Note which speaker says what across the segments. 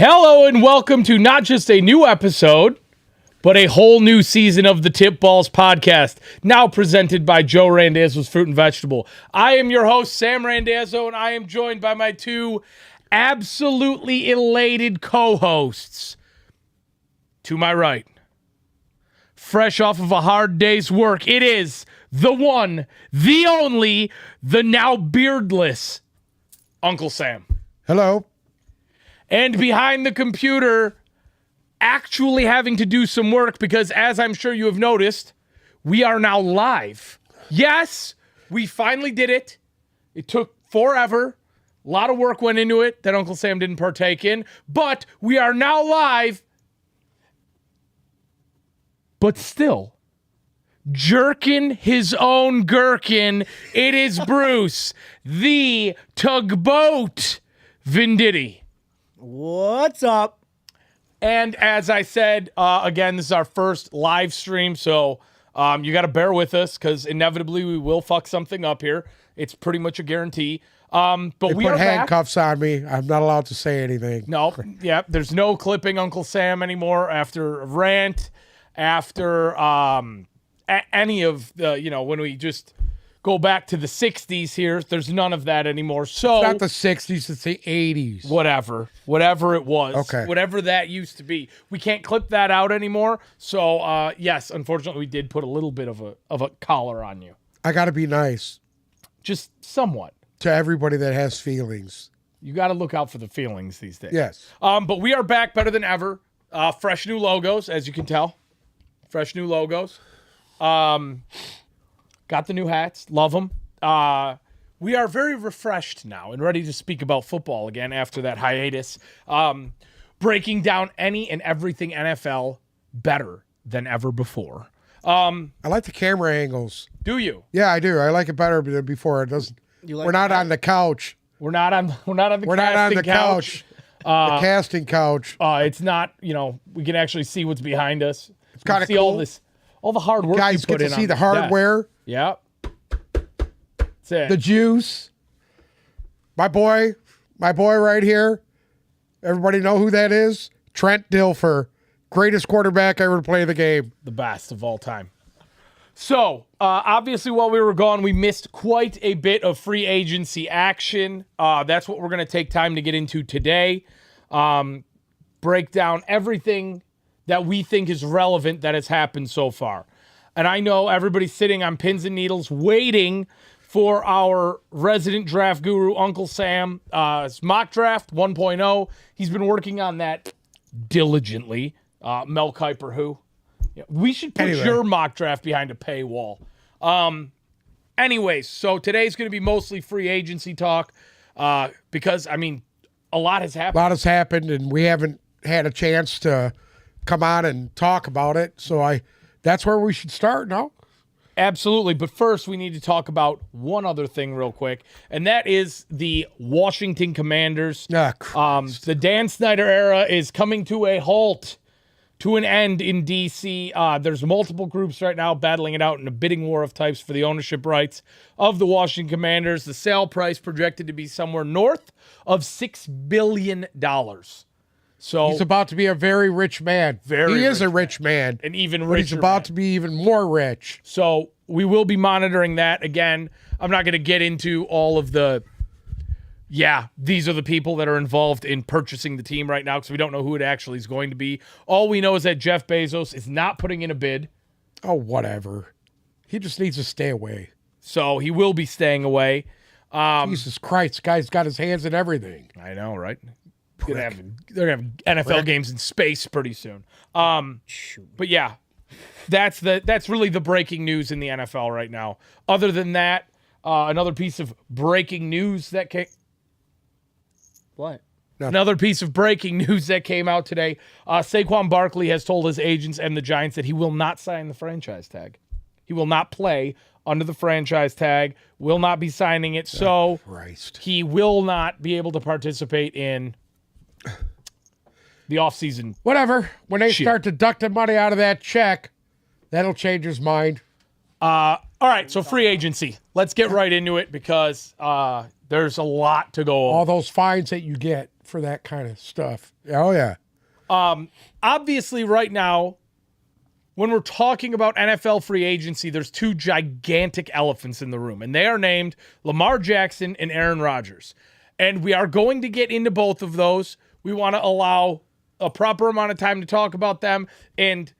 Speaker 1: Hello and welcome to not just a new episode, but a whole new season of the Tip Balls podcast, now presented by Joe Randazzo's Fruit and Vegetable. I am your host, Sam Randazzo, and I am joined by my two absolutely elated co-hosts. To my right, fresh off of a hard day's work, it is the one, the only, the now beardless Uncle Sam.
Speaker 2: Hello.
Speaker 1: And behind the computer, actually having to do some work because, as I'm sure you have noticed, we are now live. Yes, we finally did it. It took forever. A lot of work went into it that Uncle Sam didn't partake in, but we are now live. But still, jerking his own gherkin, it is Bruce, the tugboat Venditti.
Speaker 3: What's up?
Speaker 1: And as I said, again, this is our first live stream, so you got to bear with us because inevitably we will fuck something up here. It's pretty much a guarantee. But
Speaker 2: They
Speaker 1: we
Speaker 2: put
Speaker 1: are
Speaker 2: handcuffs on me. I'm not allowed to say anything.
Speaker 1: No, yeah, there's no clipping Uncle Sam anymore after a rant, after any of the, when we just go back to the 60s here. There's none of that anymore. So
Speaker 2: It's not the 60s, it's the 80s.
Speaker 1: Whatever it was.
Speaker 2: Okay.
Speaker 1: Whatever that used to be. We can't clip that out anymore. So, yes, unfortunately, we did put a little bit of a collar on you.
Speaker 2: I got to be nice
Speaker 1: Just somewhat.
Speaker 2: to everybody that has feelings.
Speaker 1: You got to look out for the feelings these days.
Speaker 2: Yes.
Speaker 1: But we are back better than ever. Fresh new logos, as you can tell. Fresh new logos. Got the new hats. Love them. We are very refreshed now and ready to speak about football again after that hiatus. Breaking down any and everything NFL better than ever before.
Speaker 2: I like the camera angles.
Speaker 1: Do you?
Speaker 2: Yeah, I do. I like it better than before. It doesn't.
Speaker 3: Like
Speaker 2: we're not on the couch.
Speaker 1: We're not on the
Speaker 2: We're not on the couch. The casting couch.
Speaker 1: It's not, we can actually see what's behind us. It's
Speaker 2: kinda
Speaker 1: see
Speaker 2: cool.
Speaker 1: all the hard work
Speaker 2: Guys
Speaker 1: you put
Speaker 2: get to
Speaker 1: in
Speaker 2: see
Speaker 1: on
Speaker 2: the
Speaker 1: this
Speaker 2: hardware,
Speaker 1: desk. Yep. That's it.
Speaker 2: the juice. My boy right here. Everybody know who that is? Trent Dilfer. Greatest quarterback ever to play the game.
Speaker 1: The best of all time. So, obviously, while we were gone, we missed quite a bit of free agency action. That's what we're going to take time to get into today. Break down everything that we think is relevant that has happened so far. And I know everybody's sitting on pins and needles waiting for our resident draft guru, Uncle Sam. Mock Draft 1.0. He's been working on that diligently. Mel Kiper, who? Yeah, we should put your mock draft behind a paywall. Anyways, so today's going to be mostly free agency talk because, a lot has happened.
Speaker 2: A lot has happened, and we haven't had a chance to come on and talk about it. So that's where we should start now.
Speaker 1: Absolutely. But first, we need to talk about one other thing real quick, and that is the Washington Commanders. The Dan Snyder era is coming to a halt, to an end in D.C. There's multiple groups right now battling it out in a bidding war of types for the ownership rights of the Washington Commanders. The sale price projected to be somewhere north of $6 billion. So
Speaker 2: He's about to be a very rich man. He is a rich man.
Speaker 1: An even richer
Speaker 2: But he's about
Speaker 1: man.
Speaker 2: to be even more rich.
Speaker 1: So we will be monitoring that. Again, I'm not going to get into all of the, these are the people that are involved in purchasing the team right now because we don't know who it actually is going to be. All we know is that Jeff Bezos is not putting in a bid.
Speaker 2: Oh, whatever. He just needs to stay away.
Speaker 1: So he will be staying away.
Speaker 2: Jesus Christ, guy's got his hands in everything.
Speaker 1: I know, right? They're gonna have NFL games in space pretty soon. But yeah, that's really the breaking news in the NFL right now. Other than that, another piece of breaking news that came.
Speaker 3: What?
Speaker 1: Another piece of breaking news that came out today. Saquon Barkley has told his agents and the Giants that he will not sign the franchise tag. He will not play under the franchise tag. Will not be signing it. So he will not be able to participate in the offseason.
Speaker 2: Whatever. When they start deducting money out of that check, that'll change his mind.
Speaker 1: All right, so free agency. Let's get right into it because there's a lot to go over.
Speaker 2: All those fines that you get. for that kind of stuff. Oh yeah.
Speaker 1: Obviously, right now, when we're talking about NFL free agency, there's two gigantic elephants in the room, and they are named Lamar Jackson and Aaron Rodgers. And we are going to get into both of those. We want to allow a proper amount of time to talk about them, and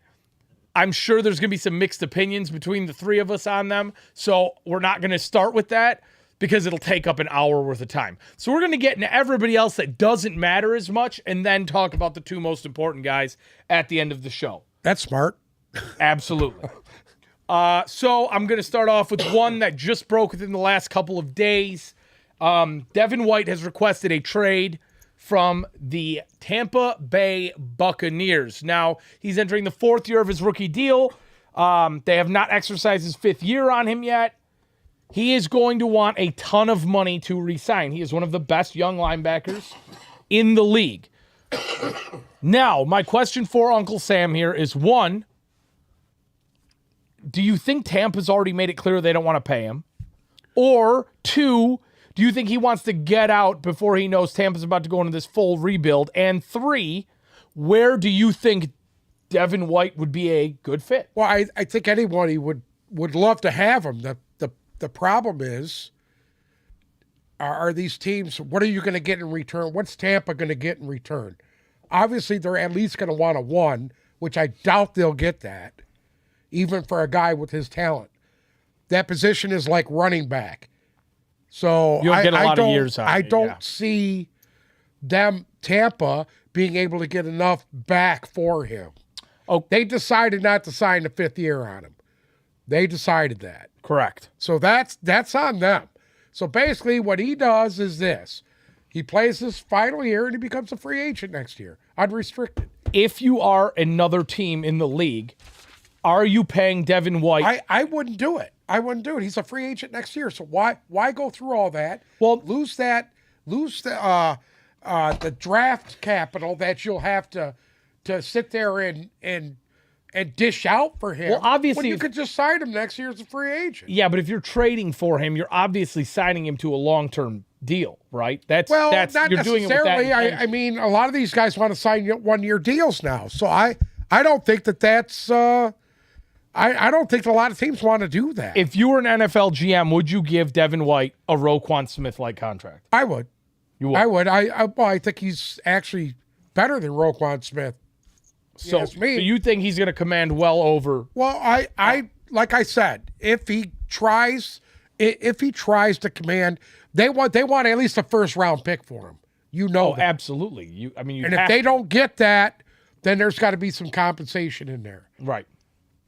Speaker 1: I'm sure there's going to be some mixed opinions between the three of us on them, so we're not going to start with that because it'll take up an hour worth of time. So we're going to get into everybody else that doesn't matter as much and then talk about the two most important guys at the end of the show.
Speaker 2: That's smart.
Speaker 1: Absolutely. So I'm going to start off with one that just broke within the last couple of days. Devin White has requested a trade from the Tampa Bay Buccaneers. Now, he's entering the fourth year of his rookie deal. They have not exercised his fifth year on him yet. He is going to want a ton of money to re-sign. He is one of the best young linebackers in the league. Now, my question for Uncle Sam here is, one, do you think Tampa's already made it clear they don't want to pay him? Or two, do you think he wants to get out before he knows Tampa's about to go into this full rebuild? And three, where do you think Devin White would be a good fit?
Speaker 2: Well, I think anybody would love to have him. The problem is, are these teams, what are you going to get in return? What's Tampa going to get in return? Obviously, they're at least going to want a one, which I doubt they'll get that, even for a guy with his talent. That position is like running back. So
Speaker 1: You'll get a lot of years out of it,
Speaker 2: I don't
Speaker 1: yeah.
Speaker 2: see Tampa being able to get enough back for him.
Speaker 1: Oh,
Speaker 2: They decided not to sign the fifth year on him. They decided that.
Speaker 1: correct.
Speaker 2: So that's on them. So basically what he does is this. He plays his final year and he becomes a free agent next year, unrestricted.
Speaker 1: If you are another team in the league, are you paying Devin White?
Speaker 2: I wouldn't do it. I wouldn't do it. He's a free agent next year. So why go through all that?
Speaker 1: Well,
Speaker 2: lose the draft capital that you'll have to sit there and dish out for him.
Speaker 1: Well, obviously,
Speaker 2: when you could just sign him next year as a free agent.
Speaker 1: Yeah, but if you're trading for him, you're obviously signing him to a long-term deal, right? That's
Speaker 2: Not
Speaker 1: you're doing it with that
Speaker 2: necessarily.
Speaker 1: intention.
Speaker 2: I mean, a lot of these guys want to sign one-year deals now. So I don't think that's. I don't think a lot of teams want to do that.
Speaker 1: If you were an NFL GM, would you give Devin White a Roquan Smith-like contract?
Speaker 2: I would.
Speaker 1: You would.
Speaker 2: I would. I think he's actually better than Roquan Smith.
Speaker 1: So,
Speaker 2: Yes, me.
Speaker 1: so you think he's going to command well over?
Speaker 2: Well, I like I said, if he tries to command, they want at least a first round pick for him. You know
Speaker 1: Oh,
Speaker 2: that.
Speaker 1: absolutely. You
Speaker 2: And
Speaker 1: have
Speaker 2: if they
Speaker 1: to.
Speaker 2: don't get that, then there's got to be some compensation in there.
Speaker 1: Right.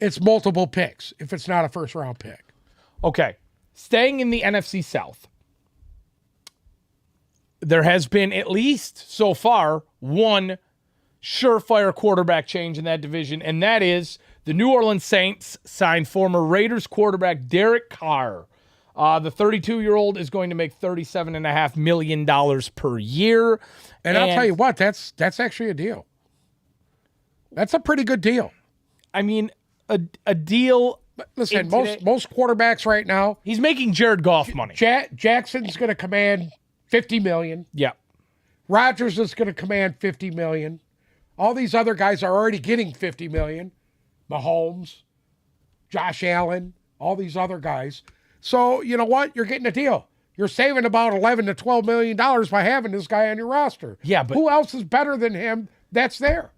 Speaker 2: It's multiple picks if it's not a first round pick.
Speaker 1: Okay. Staying in the NFC South, there has been at least so far one surefire quarterback change in that division, and that is the New Orleans Saints signed former Raiders quarterback Derek Carr. The 32-year-old is going to make $37.5 million per year.
Speaker 2: And I'll tell you what, that's actually a deal. That's a pretty good deal.
Speaker 1: I mean, a deal.
Speaker 2: Listen,
Speaker 1: in today-
Speaker 2: most quarterbacks right now,
Speaker 1: He's making Jared Goff money.
Speaker 2: Jackson's going to command $50 million.
Speaker 1: Yeah.
Speaker 2: Rodgers is going to command $50 million. All these other guys are already getting $50 million. Mahomes, Josh Allen, all these other guys. So you know what? You're getting a deal. You're saving about $11 to $12 million by having this guy on your roster.
Speaker 1: Yeah, but
Speaker 2: who else is better than him that's there?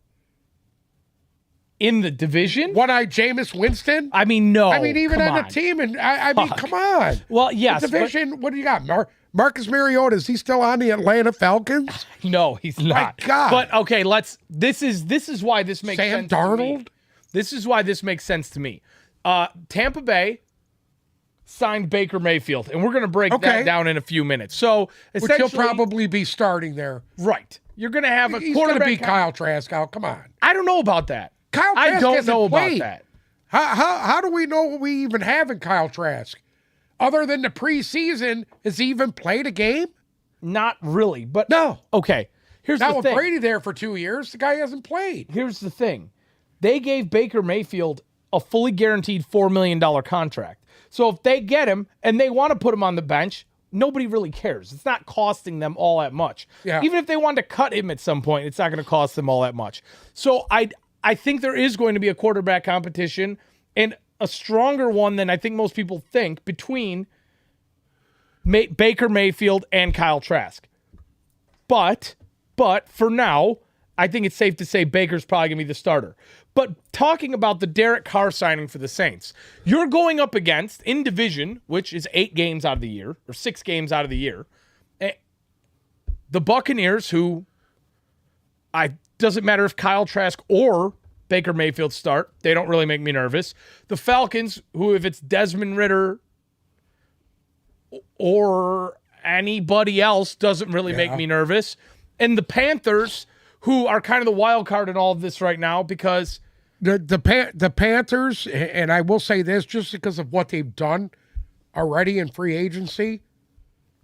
Speaker 1: in the division?
Speaker 2: One-eyed Jameis Winston?
Speaker 1: I mean, no.
Speaker 2: I mean, even
Speaker 1: come
Speaker 2: on
Speaker 1: on.
Speaker 2: the team, and I mean,
Speaker 1: Fuck.
Speaker 2: come on.
Speaker 1: Well, yes.
Speaker 2: The division, what do you got? Marcus Mariota, is he still on the Atlanta Falcons?
Speaker 1: But no, he's not.
Speaker 2: God.
Speaker 1: But okay, this is why this makes
Speaker 2: Sam
Speaker 1: sense to me.
Speaker 2: Darnold?
Speaker 1: This is why this makes sense to me. Tampa Bay signed Baker Mayfield, and we're going to break
Speaker 2: Okay.
Speaker 1: that down in a few minutes. So
Speaker 2: Which
Speaker 1: essentially,
Speaker 2: he'll probably be starting there.
Speaker 1: right. You're going to have a
Speaker 2: He's going to
Speaker 1: quarterback.
Speaker 2: beat Kyle Trask out. Come on.
Speaker 1: I don't know about that.
Speaker 2: Kyle
Speaker 1: I
Speaker 2: Trask
Speaker 1: don't
Speaker 2: hasn't
Speaker 1: know
Speaker 2: played.
Speaker 1: about that.
Speaker 2: How do we know what we even have in Kyle Trask? Other than the preseason, has he even played a game?
Speaker 1: Not really, but
Speaker 2: No.
Speaker 1: okay. Here's
Speaker 2: Not
Speaker 1: the
Speaker 2: with
Speaker 1: thing.
Speaker 2: Brady there for 2 years. The guy hasn't played.
Speaker 1: Here's the thing. They gave Baker Mayfield a fully guaranteed $4 million contract. So if they get him and they want to put him on the bench, nobody really cares. It's not costing them all that much.
Speaker 2: Yeah.
Speaker 1: Even if they wanted to cut him at some point, it's not going to cost them all that much. So I think there is going to be a quarterback competition, and a stronger one than I think most people think, between Baker Mayfield and Kyle Trask. But for now, I think it's safe to say Baker's probably going to be the starter. But talking about the Derek Carr signing for the Saints, you're going up against, in division, which is 8 games out of the year, or 6 games out of the year, the Buccaneers, who doesn't matter if Kyle Trask or Baker Mayfield start, they don't really make me nervous. The Falcons, who if it's Desmond Ridder or anybody else, doesn't really make me nervous. And the Panthers, who are kind of the wild card in all of this right now, because
Speaker 2: the Panthers, and I will say this, just because of what they've done already in free agency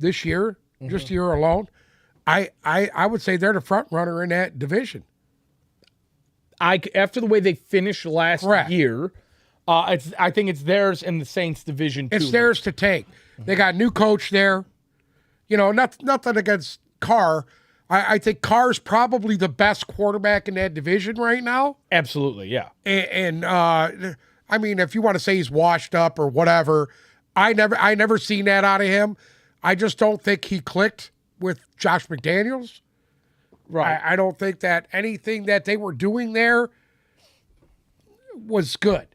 Speaker 2: this year, just year alone, I would say they're the front runner in that division.
Speaker 1: After the way they finished last
Speaker 2: Correct.
Speaker 1: year, I think it's theirs in the Saints division too.
Speaker 2: It's theirs to take. They got a new coach there. You know, nothing against Carr. I think Carr's probably the best quarterback in that division right now.
Speaker 1: Absolutely, yeah.
Speaker 2: And I mean, if you want to say he's washed up or whatever, I never seen that out of him. I just don't think he clicked with Josh McDaniels.
Speaker 1: Right.
Speaker 2: I don't think that anything that they were doing there was good,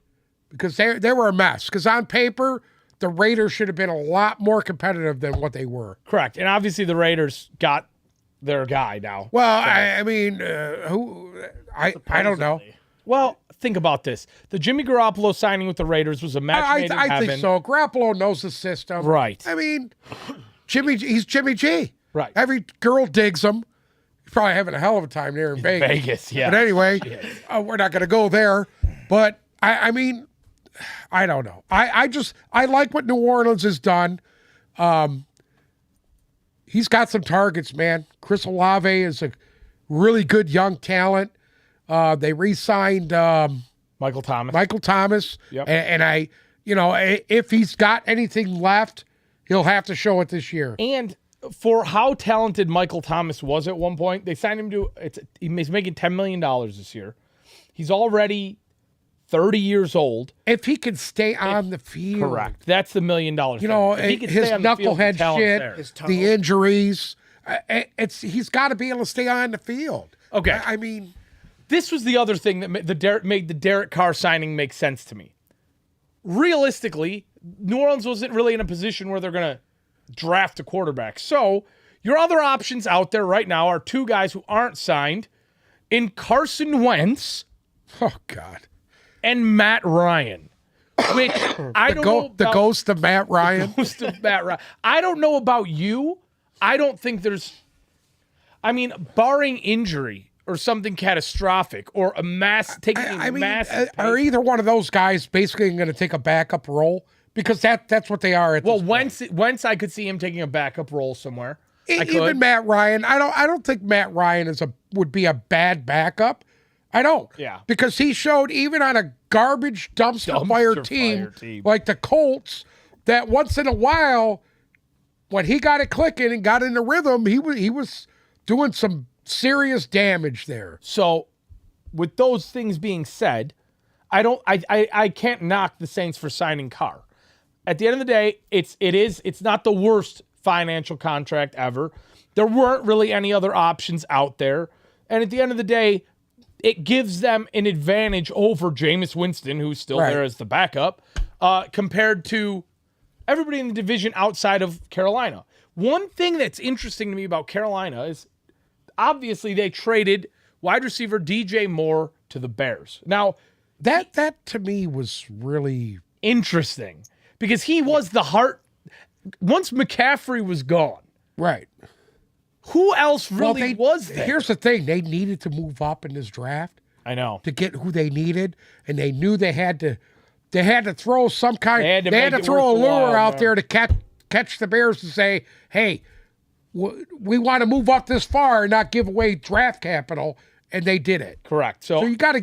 Speaker 2: because they were a mess. Because on paper, the Raiders should have been a lot more competitive than what they were.
Speaker 1: Correct. And obviously the Raiders got their guy now.
Speaker 2: Well, so. I mean, who? I don't know.
Speaker 1: Well, think about this. The Jimmy Garoppolo signing with the Raiders was a match made in heaven.
Speaker 2: I think so. Garoppolo knows the system.
Speaker 1: Right.
Speaker 2: I mean, he's Jimmy G.
Speaker 1: Right.
Speaker 2: Every girl digs him. He's probably having a hell of a time there in Vegas.
Speaker 1: Vegas, yeah.
Speaker 2: But anyway, we're not going to go there. But, I mean, I don't know. I like what New Orleans has done. He's got some targets, man. Chris Olave is a really good young talent. They re-signed
Speaker 1: Michael Thomas.
Speaker 2: Yep. And if he's got anything left, he'll have to show it this year.
Speaker 1: And for how talented Michael Thomas was at one point, they signed him to he's making $10 million this year. He's already 30 years old.
Speaker 2: If he can stay on the field.
Speaker 1: Correct. That's the $1 million.
Speaker 2: You know, his knucklehead shit, the injuries, he's got to be able to stay on the field.
Speaker 1: Okay.
Speaker 2: I mean,
Speaker 1: this was the other thing that made the Derek Carr signing make sense to me. Realistically, New Orleans wasn't really in a position where they're going to draft a quarterback. So your other options out there right now are 2 guys who aren't signed in Carson Wentz.
Speaker 2: Oh, God.
Speaker 1: And Matt Ryan. Which I don't know about,
Speaker 2: the ghost of Matt Ryan.
Speaker 1: The ghost of Matt Ryan. I don't know about you. I don't think barring injury or something catastrophic or a mass taking a massive
Speaker 2: are either one of those guys basically going to take a backup role? Because that's what they are at this point.
Speaker 1: Wentz, I could see him taking a backup role somewhere.
Speaker 2: Even Matt Ryan, I don't think Matt Ryan would be a bad backup. I don't.
Speaker 1: Yeah.
Speaker 2: Because he showed, even on a garbage dumpster fire team like the Colts, that once in a while, when he got it clicking and got in the rhythm, he was doing some serious damage there.
Speaker 1: So, with those things being said, I can't knock the Saints for signing Carr. At the end of the day, it's not the worst financial contract ever. There weren't really any other options out there. And at the end of the day, it gives them an advantage over Jameis Winston, who's still there as the backup, compared to everybody in the division outside of Carolina. One thing that's interesting to me about Carolina is obviously they traded wide receiver DJ Moore to the Bears. Now,
Speaker 2: that to me was really
Speaker 1: interesting because he was the heart. Once McCaffrey was gone.
Speaker 2: Right.
Speaker 1: Who else really was there?
Speaker 2: Here's the thing. They needed to move up in this draft.
Speaker 1: I know.
Speaker 2: To get who they needed, and they knew they had to throw some kind. They had to throw a lure out there to catch the Bears and say, "Hey, we want to move up this far and not give away draft capital," and they did it.
Speaker 1: Correct. So
Speaker 2: you got to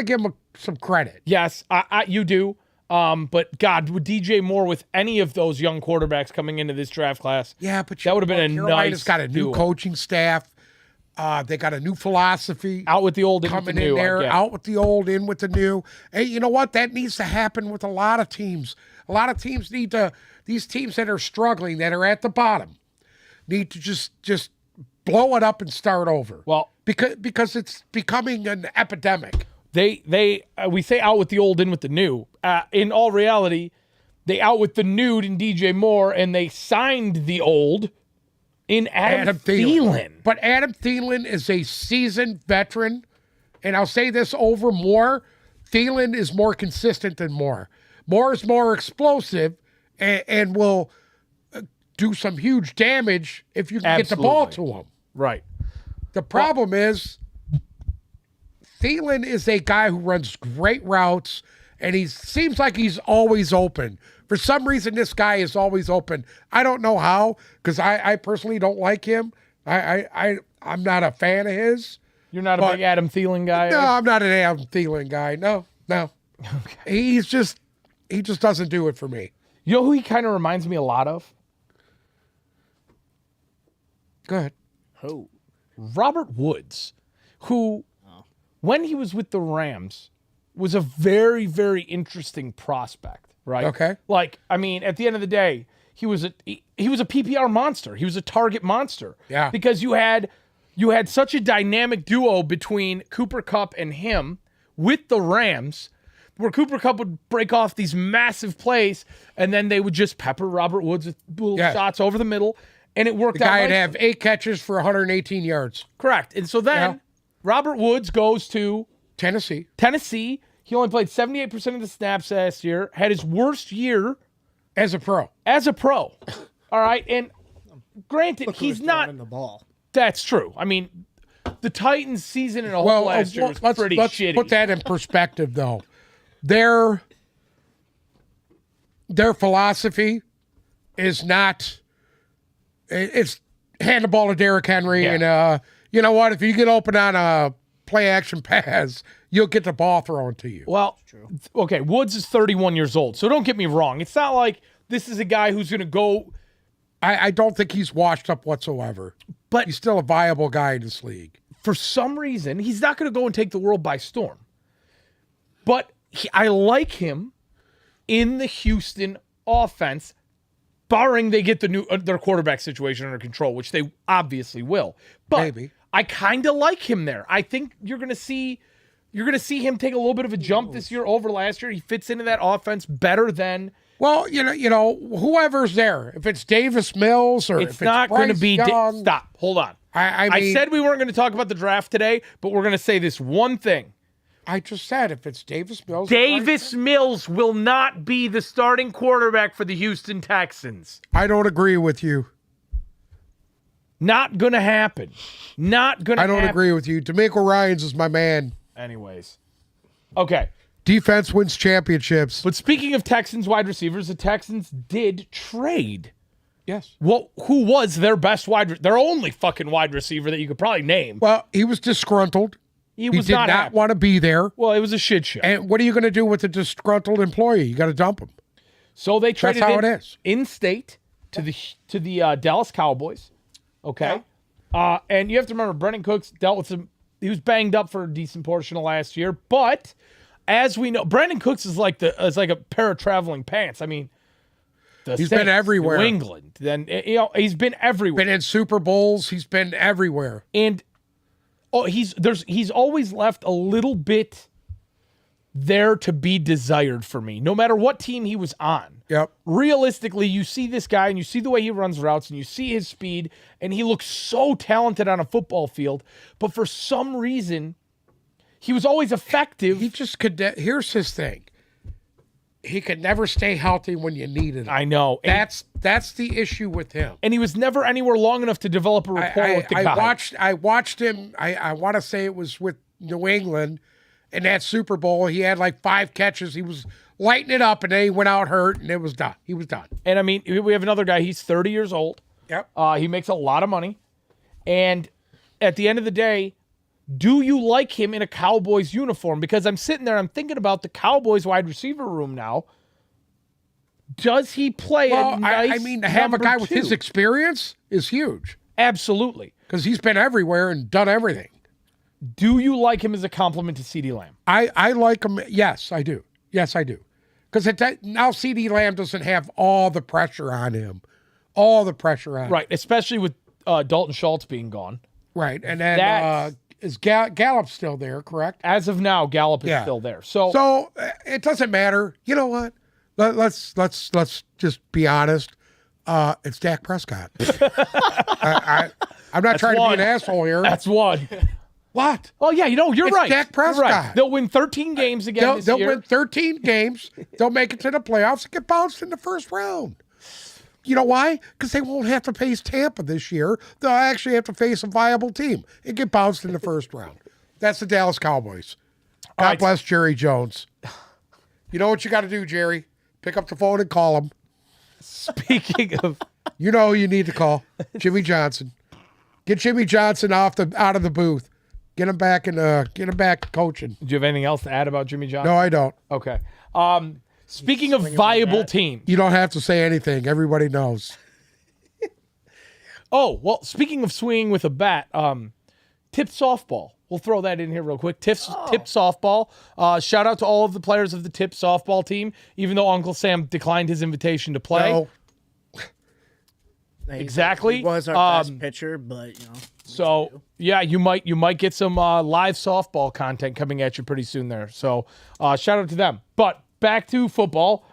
Speaker 2: give them some credit.
Speaker 1: Yes, you do. But God, would DJ Moore with any of those young quarterbacks coming into this draft class?
Speaker 2: Yeah, but
Speaker 1: that would have been a
Speaker 2: Carolina's
Speaker 1: nice
Speaker 2: got a new
Speaker 1: duo.
Speaker 2: coaching staff. They got a new philosophy.
Speaker 1: Out with the old, in with the
Speaker 2: coming
Speaker 1: new.
Speaker 2: in there,
Speaker 1: I get it.
Speaker 2: out with the old, in with the new. Hey, you know what? That needs to happen with a lot of teams. A lot of teams need to. These teams that are struggling, that are at the bottom, need to just blow it up and start over.
Speaker 1: Well,
Speaker 2: because it's becoming an epidemic.
Speaker 1: We say out with the old, in with the new. In all reality, they out with the new in DJ Moore, and they signed the old in Adam Thielen.
Speaker 2: But Adam Thielen is a seasoned veteran, and I'll say this over Moore. Thielen is more consistent than Moore. Moore is more explosive and will do some huge damage if you can get the ball to him.
Speaker 1: Right.
Speaker 2: The problem is Thielen is a guy who runs great routes, and he seems like he's always open. For some reason, this guy is always open. I don't know how, because I personally don't like him. I'm not a fan of his.
Speaker 1: You're not a big Adam Thielen guy?
Speaker 2: No, I'm not an Adam Thielen guy. No. Okay. He just doesn't do it for me.
Speaker 1: You know who he kind of reminds me a lot of?
Speaker 2: Go ahead.
Speaker 3: Who?
Speaker 1: Robert Woods, who, when he was with the Rams, was a very, very interesting prospect, right?
Speaker 2: Okay.
Speaker 1: Like, I mean, at the end of the day, he was a PPR monster. He was a target monster.
Speaker 2: Yeah.
Speaker 1: Because you had such a dynamic duo between Cooper Kupp and him with the Rams, where Cooper Kupp would break off these massive plays, and then they would just pepper Robert Woods with little shots over the middle, and it worked out.
Speaker 2: The guy would
Speaker 1: nicely.
Speaker 2: have 8 catches for 118 yards.
Speaker 1: Correct. And so then Robert Woods goes to
Speaker 2: Tennessee.
Speaker 1: He only played 78% of the snaps last year, had his worst year
Speaker 2: As a pro.
Speaker 1: All right. And granted, he's not.
Speaker 3: In the ball.
Speaker 1: That's true. I mean, the Titans' season in a whole last year was pretty
Speaker 2: let's
Speaker 1: shitty.
Speaker 2: put that in perspective, though. Their philosophy is not. It's hand the ball to Derrick Henry, and you know what? If you get open on a play action pass, you'll get the ball thrown to you.
Speaker 1: Well, okay, Woods is 31 years old, so don't get me wrong. It's not like this is a guy who's going to go.
Speaker 2: I don't think he's washed up whatsoever,
Speaker 1: but
Speaker 2: he's still a viable guy in this league.
Speaker 1: For some reason, he's not going to go and take the world by storm. But I like him in the Houston offense, barring they get their quarterback situation under control, which they obviously will. But
Speaker 2: Maybe.
Speaker 1: I kind of like him there. I think you're going to see him take a little bit of a jump this year over last year. He fits into that offense better than.
Speaker 2: Well, you know, whoever's there. If it's Davis Mills or
Speaker 1: It's
Speaker 2: if
Speaker 1: not going to
Speaker 2: Bryce
Speaker 1: be.
Speaker 2: Young,
Speaker 1: Stop. Hold on.
Speaker 2: I mean,
Speaker 1: said we weren't going to talk about the draft today, but we're going to say this one thing.
Speaker 2: I just said if it's Davis Mills.
Speaker 1: Davis Mills will not be the starting quarterback for the Houston Texans.
Speaker 2: I don't agree with you.
Speaker 1: Not going to happen. Not going to happen.
Speaker 2: I don't agree with you. DeMeco Ryans is my man.
Speaker 1: Anyways. Okay.
Speaker 2: Defense wins championships.
Speaker 1: But speaking of Texans wide receivers, the Texans did trade.
Speaker 2: Yes.
Speaker 1: Well, who was their best their only fucking wide receiver that you could probably name?
Speaker 2: Well, he was disgruntled.
Speaker 1: He
Speaker 2: did not
Speaker 1: happy.
Speaker 2: want to be there.
Speaker 1: Well, it was a shit show.
Speaker 2: And what are you going to do with a disgruntled employee? You got to dump him.
Speaker 1: So they traded
Speaker 2: That's how it is.
Speaker 1: in-state to the Dallas Cowboys. Okay. Yeah. And you have to remember, Brendan Cooks dealt with some. He was banged up for a decent portion of last year, but as we know, Brandon Cooks is like a pair of traveling pants. I mean,
Speaker 2: he's been everywhere.
Speaker 1: New England, then he's been everywhere.
Speaker 2: Been in Super Bowls. He's been everywhere.
Speaker 1: And he's always left a little bit there to be desired for me, no matter what team he was on.
Speaker 2: Yep.
Speaker 1: Realistically, you see this guy and you see the way he runs routes and you see his speed, and he looks so talented on a football field, but for some reason, he was always effective.
Speaker 2: He just could. Here's his thing. He could never stay healthy when you needed him.
Speaker 1: I know.
Speaker 2: That's the issue with him.
Speaker 1: And he was never anywhere long enough to develop a rapport with the guy.
Speaker 2: I watched him. I want to say it was with New England in that Super Bowl. He had like 5 catches. He was lighting it up, and then he went out hurt, and it was done. He was done.
Speaker 1: And I mean, we have another guy. He's 30 years old.
Speaker 2: Yep.
Speaker 1: He makes a lot of money. And at the end of the day, Do you like him in a Cowboys uniform? Because I'm sitting there, I'm thinking about the Cowboys wide receiver room now. Does he play a nice
Speaker 2: I mean, to have a guy with his experience is huge.
Speaker 1: Absolutely.
Speaker 2: Because he's been everywhere and done everything.
Speaker 1: Do you like him as a compliment to CeeDee Lamb?
Speaker 2: I like him. Yes, I do. Yes, I do. Because now CeeDee Lamb doesn't have all the pressure on him. All the pressure on him.
Speaker 1: Right, especially with Dalton Schultz being gone.
Speaker 2: Right, and then is Gallup still there, correct?
Speaker 1: As of now, Gallup is still there. So
Speaker 2: it doesn't matter. You know what? Let's just be honest. It's Dak Prescott. I'm not trying to be an asshole here.
Speaker 1: That's one.
Speaker 2: What?
Speaker 1: Oh, yeah, you're
Speaker 2: It's
Speaker 1: right.
Speaker 2: Dak Prescott.
Speaker 1: You're right. They'll win 13 games again this year.
Speaker 2: They'll win 13 games. They'll make it to the playoffs and get bounced in the first round. You know why? Because they won't have to face Tampa this year. They'll actually have to face a viable team and get bounced in the first round. That's the Dallas Cowboys. God bless Jerry Jones. You know what you got to do, Jerry? Pick up the phone and call him.
Speaker 1: Speaking of...
Speaker 2: You know who you need to call. Jimmy Johnson. Get Jimmy Johnson out of the booth. Get him back coaching.
Speaker 1: Do you have anything else to add about Jimmy Johnson?
Speaker 2: No, I don't.
Speaker 1: Okay. Speaking of viable teams.
Speaker 2: You don't have to say anything. Everybody knows.
Speaker 1: Oh, well, speaking of swinging with a bat, tip softball. We'll throw that in here real quick. Tip softball. Shout out to all of the players of the tip softball team, even though Uncle Sam declined his invitation to play.
Speaker 2: No.
Speaker 1: Exactly.
Speaker 3: He was our best pitcher, but
Speaker 1: So yeah, you might get some live softball content coming at you pretty soon there. So shout out to them. But back to football.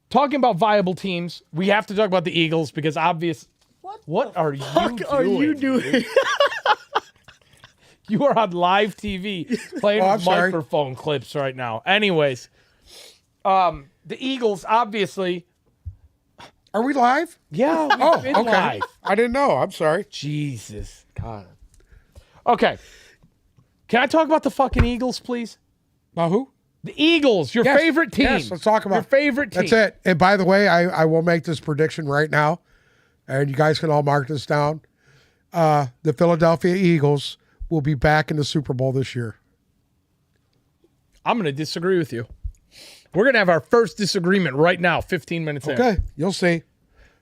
Speaker 1: Talking about viable teams, we have to talk about the Eagles because What are you doing? You are on live TV playing with microphone clips right now. Anyways, the Eagles obviously.
Speaker 2: Are we live?
Speaker 1: Yeah. We've been live.
Speaker 2: I didn't know. I'm sorry.
Speaker 1: Jesus. God. Okay. Can I talk about the fucking Eagles, please?
Speaker 2: About who?
Speaker 1: The Eagles, your favorite team.
Speaker 2: Yes, let's talk about
Speaker 1: your favorite team.
Speaker 2: That's it. And by the way, I will make this prediction right now, and you guys can all mark this down. The Philadelphia Eagles will be back in the Super Bowl this year.
Speaker 1: I'm going to disagree with you. We're going to have our first disagreement right now, 15 minutes in.
Speaker 2: Okay, you'll see.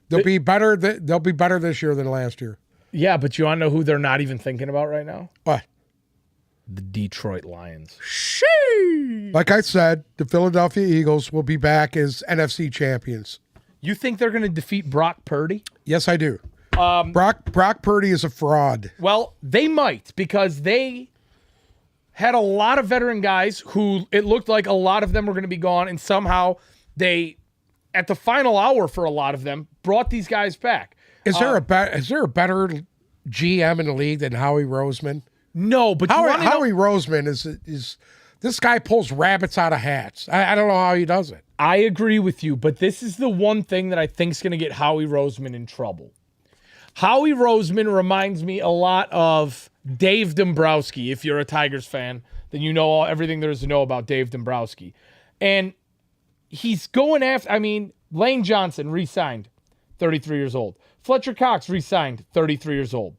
Speaker 2: They'll be better this year than last year.
Speaker 1: Yeah, but you want to know who they're not even thinking about right now?
Speaker 2: What?
Speaker 1: The Detroit Lions.
Speaker 2: Like I said, the Philadelphia Eagles will be back as NFC champions.
Speaker 1: You think they're going to defeat Brock Purdy?
Speaker 2: Yes, I do. Brock Purdy is a fraud.
Speaker 1: Well, they might because they had a lot of veteran guys who it looked like a lot of them were going to be gone, and somehow they, at the final hour for a lot of them, brought these guys back.
Speaker 2: Is there a better GM in the league than Howie Roseman?
Speaker 1: No, but
Speaker 2: Howie Roseman is this guy pulls rabbits out of hats. I don't know how he does it.
Speaker 1: I agree with you, but this is the one thing that I think is going to get Howie Roseman in trouble. Howie Roseman reminds me a lot of Dave Dombrowski. If you're a Tigers fan, then you know everything there is to know about Dave Dombrowski. And he's going after, Lane Johnson re-signed, 33 years old. Fletcher Cox re-signed, 33 years old.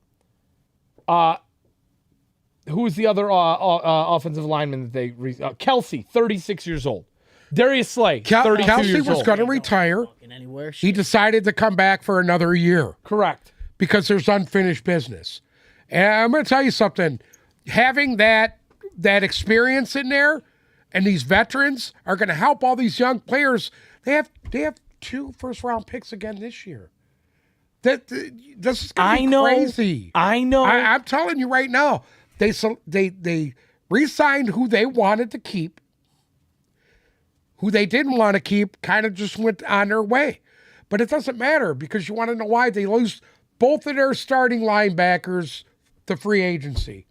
Speaker 1: Who was the other offensive lineman that they Kelsey, 36 years old. Darius Slay, 32
Speaker 2: Kelsey
Speaker 1: years old.
Speaker 2: was going to retire. He decided to come back for another year.
Speaker 1: Correct.
Speaker 2: Because there's unfinished business. And I'm going to tell you something. Having that experience in there and these veterans are going to help all these young players. They have 2 first-round picks again this year. This is going to be crazy.
Speaker 1: I know.
Speaker 2: I'm telling you right now. They re-signed who they wanted to keep. Who they didn't want to keep kind of just went on their way. But it doesn't matter because you want to know why they lose both of their starting linebackers to free agency.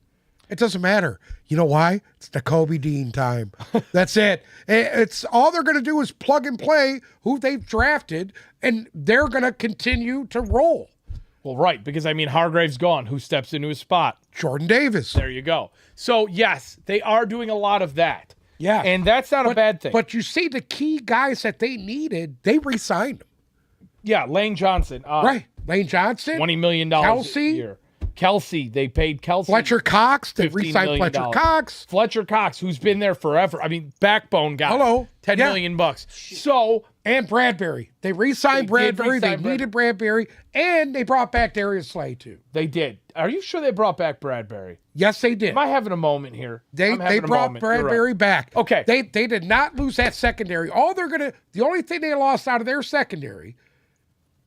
Speaker 2: It doesn't matter. You know why? It's the Kobe Dean time. That's it. It's all they're going to do is plug and play who they've drafted, and they're going to continue to roll.
Speaker 1: Well, right, because, Hargrave's gone. Who steps into his spot?
Speaker 2: Jordan Davis.
Speaker 1: There you go. So, yes, they are doing a lot of that.
Speaker 2: Yeah.
Speaker 1: And that's not a bad thing.
Speaker 2: But you see the key guys that they needed, they re-signed them.
Speaker 1: Yeah, Lane Johnson.
Speaker 2: Right. Lane Johnson.
Speaker 1: $20 million
Speaker 2: Kelsey,
Speaker 1: a year. Kelsey, they paid Kelsey.
Speaker 2: Fletcher Cox, they
Speaker 1: $15
Speaker 2: re-signed
Speaker 1: million.
Speaker 2: Fletcher Cox.
Speaker 1: Fletcher Cox, who's been there forever. I mean, backbone guy.
Speaker 2: Hello.
Speaker 1: $10
Speaker 2: Yeah.
Speaker 1: million bucks. So,
Speaker 2: And Bradbury. They re-signed
Speaker 1: They did
Speaker 2: Bradbury. They
Speaker 1: re-sign
Speaker 2: needed Bradbury. And they brought back Darius Slay, too.
Speaker 1: they did. Are you sure they brought back Bradbury?
Speaker 2: Yes, they did.
Speaker 1: Am I having a moment here?
Speaker 2: They
Speaker 1: I'm having a
Speaker 2: brought
Speaker 1: moment. You're right.
Speaker 2: Bradbury back.
Speaker 1: Okay.
Speaker 2: They did not lose that secondary. The only thing they lost out of their secondary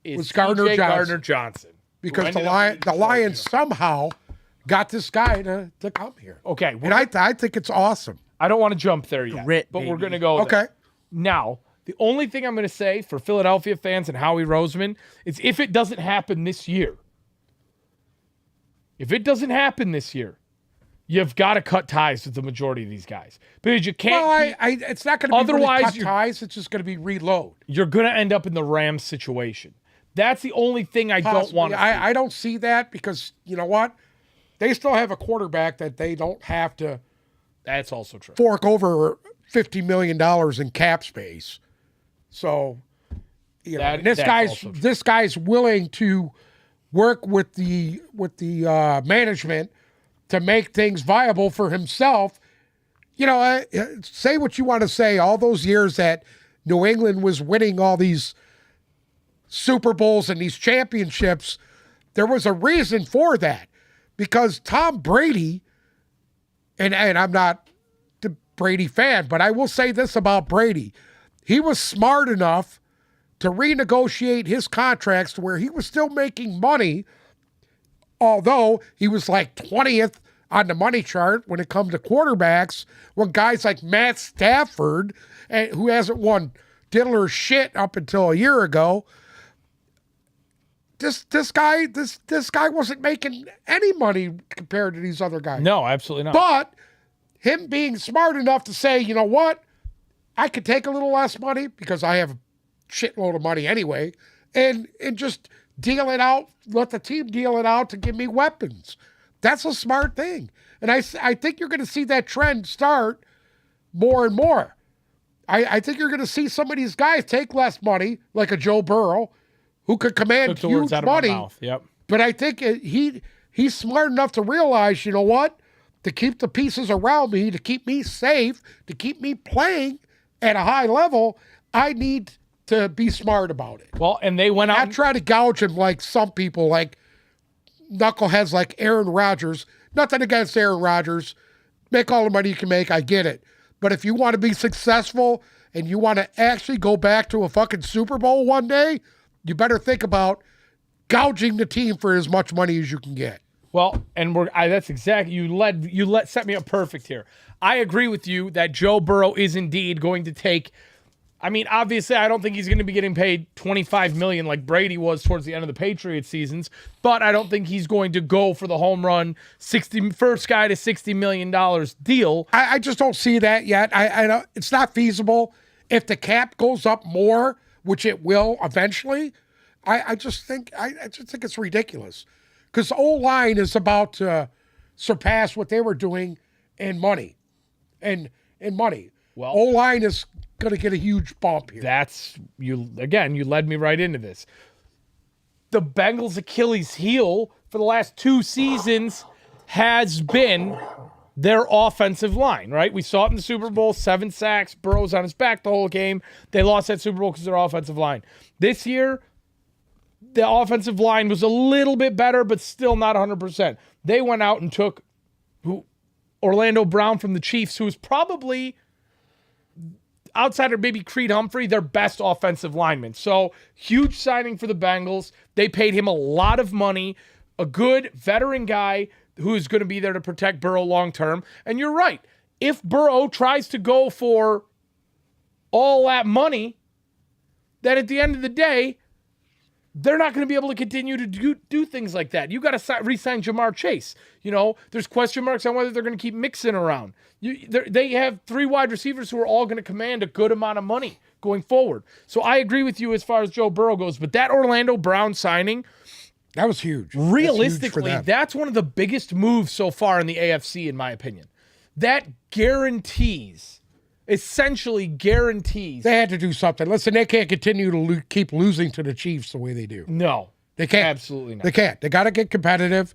Speaker 2: was
Speaker 1: It's
Speaker 2: Gardner
Speaker 1: TJ
Speaker 2: Johnson.
Speaker 1: Gardner Johnson.
Speaker 2: because the Lions somehow got this guy to come here.
Speaker 1: Okay.
Speaker 2: And I think it's awesome.
Speaker 1: I don't want to jump there yet,
Speaker 3: Grit,
Speaker 1: but we're
Speaker 3: baby.
Speaker 1: going to go
Speaker 2: Okay.
Speaker 1: there. Now, the only thing I'm going to say for Philadelphia fans and Howie Roseman is if it doesn't happen this year, you've got to cut ties with the majority of these guys because you can't.
Speaker 2: Well, it's not going to be
Speaker 1: Otherwise,
Speaker 2: really cut
Speaker 1: you're-
Speaker 2: ties. It's just going to be reload.
Speaker 1: You're going to end up in the Rams situation. That's the only thing I don't want to.
Speaker 2: I don't see that because you know what? They still have a quarterback that they don't have to
Speaker 1: That's also true.
Speaker 2: fork over $50 million in cap space. So, you know, and
Speaker 1: That's also true.
Speaker 2: this guy's willing to work with the management to make things viable for himself. You know, say what you want to say. All those years that New England was winning all these Super Bowls and these championships, there was a reason for that. Because Tom Brady, and I'm not the Brady fan, but I will say this about Brady. He was smart enough to renegotiate his contracts to where he was still making money, although he was like 20th on the money chart when it comes to quarterbacks, when guys like Matt Stafford, who hasn't won diddler shit up until a year ago, this guy wasn't making any money compared to these other guys.
Speaker 1: No, absolutely not.
Speaker 2: But him being smart enough to say, you know what, I could take a little less money because I have a shitload of money anyway, and just deal it out, let the team deal it out to give me weapons. That's a smart thing. And I think you're going to see that trend start more and more. I think you're going to see some of these guys take less money, like a Joe Burrow, who could command
Speaker 1: Took the words
Speaker 2: huge
Speaker 1: out of my
Speaker 2: money.
Speaker 1: mouth. Yep.
Speaker 2: But I think he's smart enough to realize, you know what? To keep the pieces around me, to keep me safe, to keep me playing at a high level, I need to be smart about it.
Speaker 1: Well, and they went out.
Speaker 2: Not try to gouge him like some people, like knuckleheads like Aaron Rodgers. Nothing against Aaron Rodgers. Make all the money you can make, I get it. But if you want to be successful and you want to actually go back to a fucking Super Bowl one day, you better think about gouging the team for as much money as you can get.
Speaker 1: Well, and that's exactly you set me up perfect here. I agree with you that Joe Burrow is indeed going to take. I mean, obviously, I don't think he's going to be getting paid $25 million like Brady was towards the end of the Patriots seasons, but I don't think he's going to go for the home run first guy to $60 million deal.
Speaker 2: I just don't see that yet. I don't, it's not feasible. If the cap goes up more, which it will eventually, I just think it's ridiculous. Because O-line is about to surpass what they were doing in money. And in money.
Speaker 1: Well,
Speaker 2: O-line is going to get a huge bump here.
Speaker 1: You led me right into this. The Bengals' Achilles heel for the last 2 seasons has been their offensive line, right? We saw it in the Super Bowl, 7 sacks, Burrow's on his back the whole game. They lost that Super Bowl because of their offensive line. This year, the offensive line was a little bit better, but still not 100%. They went out and took Orlando Brown from the Chiefs, who was probably, outside of maybe Creed Humphrey, their best offensive lineman. So, huge signing for the Bengals. They paid him a lot of money, a good veteran guy who is going to be there to protect Burrow long term. And you're right. If Burrow tries to go for all that money, then at the end of the day, they're not going to be able to continue to do things like that. You got to re-sign Jamar Chase. You know, there's question marks on whether they're going to keep Mixon around. They have 3 wide receivers who are all going to command a good amount of money going forward. So I agree with you as far as Joe Burrow goes. But that Orlando Brown signing,
Speaker 2: that was huge.
Speaker 1: realistically, that's one of the biggest moves so far in the AFC, in my opinion. That essentially guarantees.
Speaker 2: They had to do something. Listen, they can't continue to keep losing to the Chiefs the way they do.
Speaker 1: No.
Speaker 2: They can't.
Speaker 1: Absolutely not.
Speaker 2: They can't. They got to get competitive.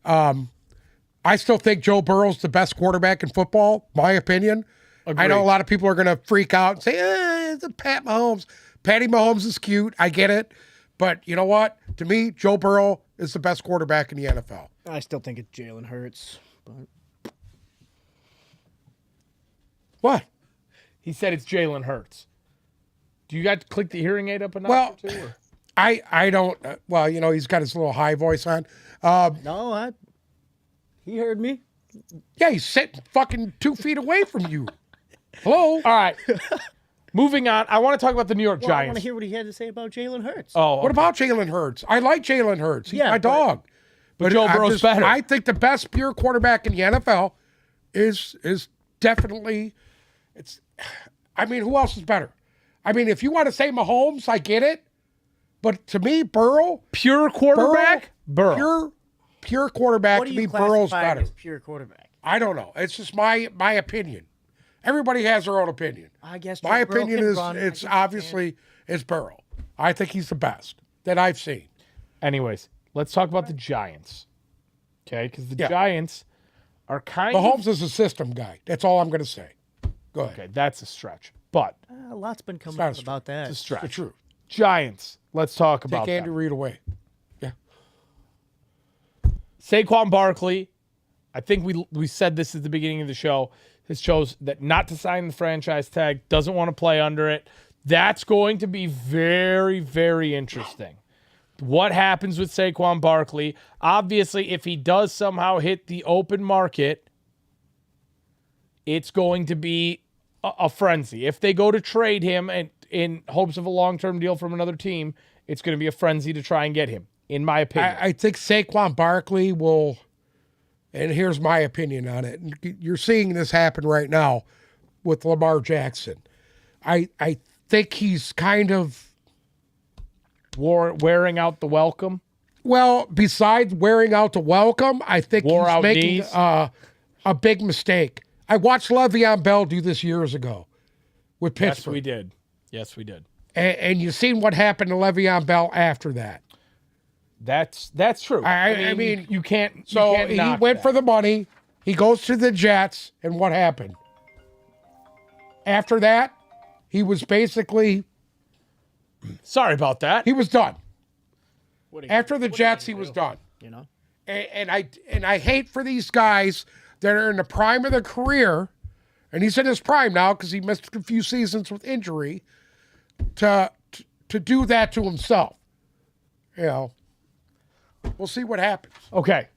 Speaker 2: I still think Joe Burrow's the best quarterback in football, my opinion. I know a lot of people are going to freak out and say, it's a Pat Mahomes. Patty Mahomes is cute. I get it. But you know what? To me, Joe Burrow is the best quarterback in the NFL.
Speaker 3: I still think it's Jalen Hurts. But
Speaker 2: What?
Speaker 1: He said it's Jalen Hurts. Do you got to click the hearing aid up a notch
Speaker 2: Well,
Speaker 1: or two? Or?
Speaker 2: I don't. Well, he's got his little high voice on.
Speaker 3: no, he heard me.
Speaker 2: Yeah, he's sitting fucking 2 feet away from you. Hello?
Speaker 1: All right. Moving on. I want to talk about the New York
Speaker 3: Well, I want
Speaker 1: Giants.
Speaker 3: to hear what he had to say about Jalen Hurts.
Speaker 1: Oh,
Speaker 2: What about Jalen Hurts? I like Jalen Hurts. He's my dog.
Speaker 1: But Joe Burrow's better.
Speaker 2: I think the best pure quarterback in the NFL is definitely it's. I mean, who else is better? I mean, if you want to say Mahomes, I get it. But to me, Burrow,
Speaker 1: pure quarterback? Burrow.
Speaker 2: pure quarterback.
Speaker 3: What do
Speaker 2: To me,
Speaker 3: you
Speaker 2: Burrow's
Speaker 3: classify
Speaker 2: better.
Speaker 3: as pure quarterback?
Speaker 2: I don't know. It's just my opinion. Everybody has their own opinion.
Speaker 3: I guess
Speaker 2: My
Speaker 3: Joe Burrow
Speaker 2: opinion
Speaker 3: can
Speaker 2: is
Speaker 3: run.
Speaker 2: it's obviously it's Burrow. I think he's the best that I've seen.
Speaker 1: Anyways, let's talk about the Giants. Okay? Because the
Speaker 2: Yeah.
Speaker 1: Giants are kind of...
Speaker 2: Mahomes is a system guy. That's all I'm going to say. Go ahead.
Speaker 1: Okay, that's a stretch. But
Speaker 3: A lot's been coming
Speaker 2: not a
Speaker 3: out about that.
Speaker 1: it's a stretch.
Speaker 2: The truth.
Speaker 1: Giants. Let's talk about
Speaker 2: Take Andy
Speaker 1: them.
Speaker 2: Reid away. Yeah.
Speaker 1: Saquon Barkley, I think we said this at the beginning of the show, has chose that not to sign the franchise tag, doesn't want to play under it. That's going to be very, very interesting. What happens with Saquon Barkley? Obviously, if he does somehow hit the open market, it's going to be a frenzy. If they go to trade him and in hopes of a long-term deal from another team, it's going to be a frenzy to try and get him, in my opinion.
Speaker 2: I think Saquon Barkley will, and here's my opinion on it. You're seeing this happen right now with Lamar Jackson. I think he's kind of,
Speaker 1: Wearing out the welcome.
Speaker 2: well, besides wearing out the welcome, I think
Speaker 1: Wore
Speaker 2: he's
Speaker 1: out
Speaker 2: making
Speaker 1: knees.
Speaker 2: a big mistake. I watched Le'Veon Bell do this years ago with
Speaker 1: Yes,
Speaker 2: Pittsburgh.
Speaker 1: we did. Yes, we did.
Speaker 2: And you've seen what happened to Le'Veon Bell after that.
Speaker 1: That's true.
Speaker 2: I mean,
Speaker 1: you can't.
Speaker 2: So
Speaker 1: you can't
Speaker 2: he
Speaker 1: knock
Speaker 2: went
Speaker 1: that.
Speaker 2: for the money. He goes to the Jets, and what happened? After that, he was basically
Speaker 1: Sorry about that.
Speaker 2: he was done.
Speaker 3: What are you-
Speaker 2: After the
Speaker 3: what are you
Speaker 2: Jets, he
Speaker 3: gonna
Speaker 2: was
Speaker 3: do?
Speaker 2: done.
Speaker 3: You know?
Speaker 2: And I hate for these guys that are in the prime of their career, and he's in his prime now because he missed a few seasons with injury, to do that to himself. You know, we'll see what happens.
Speaker 1: Okay.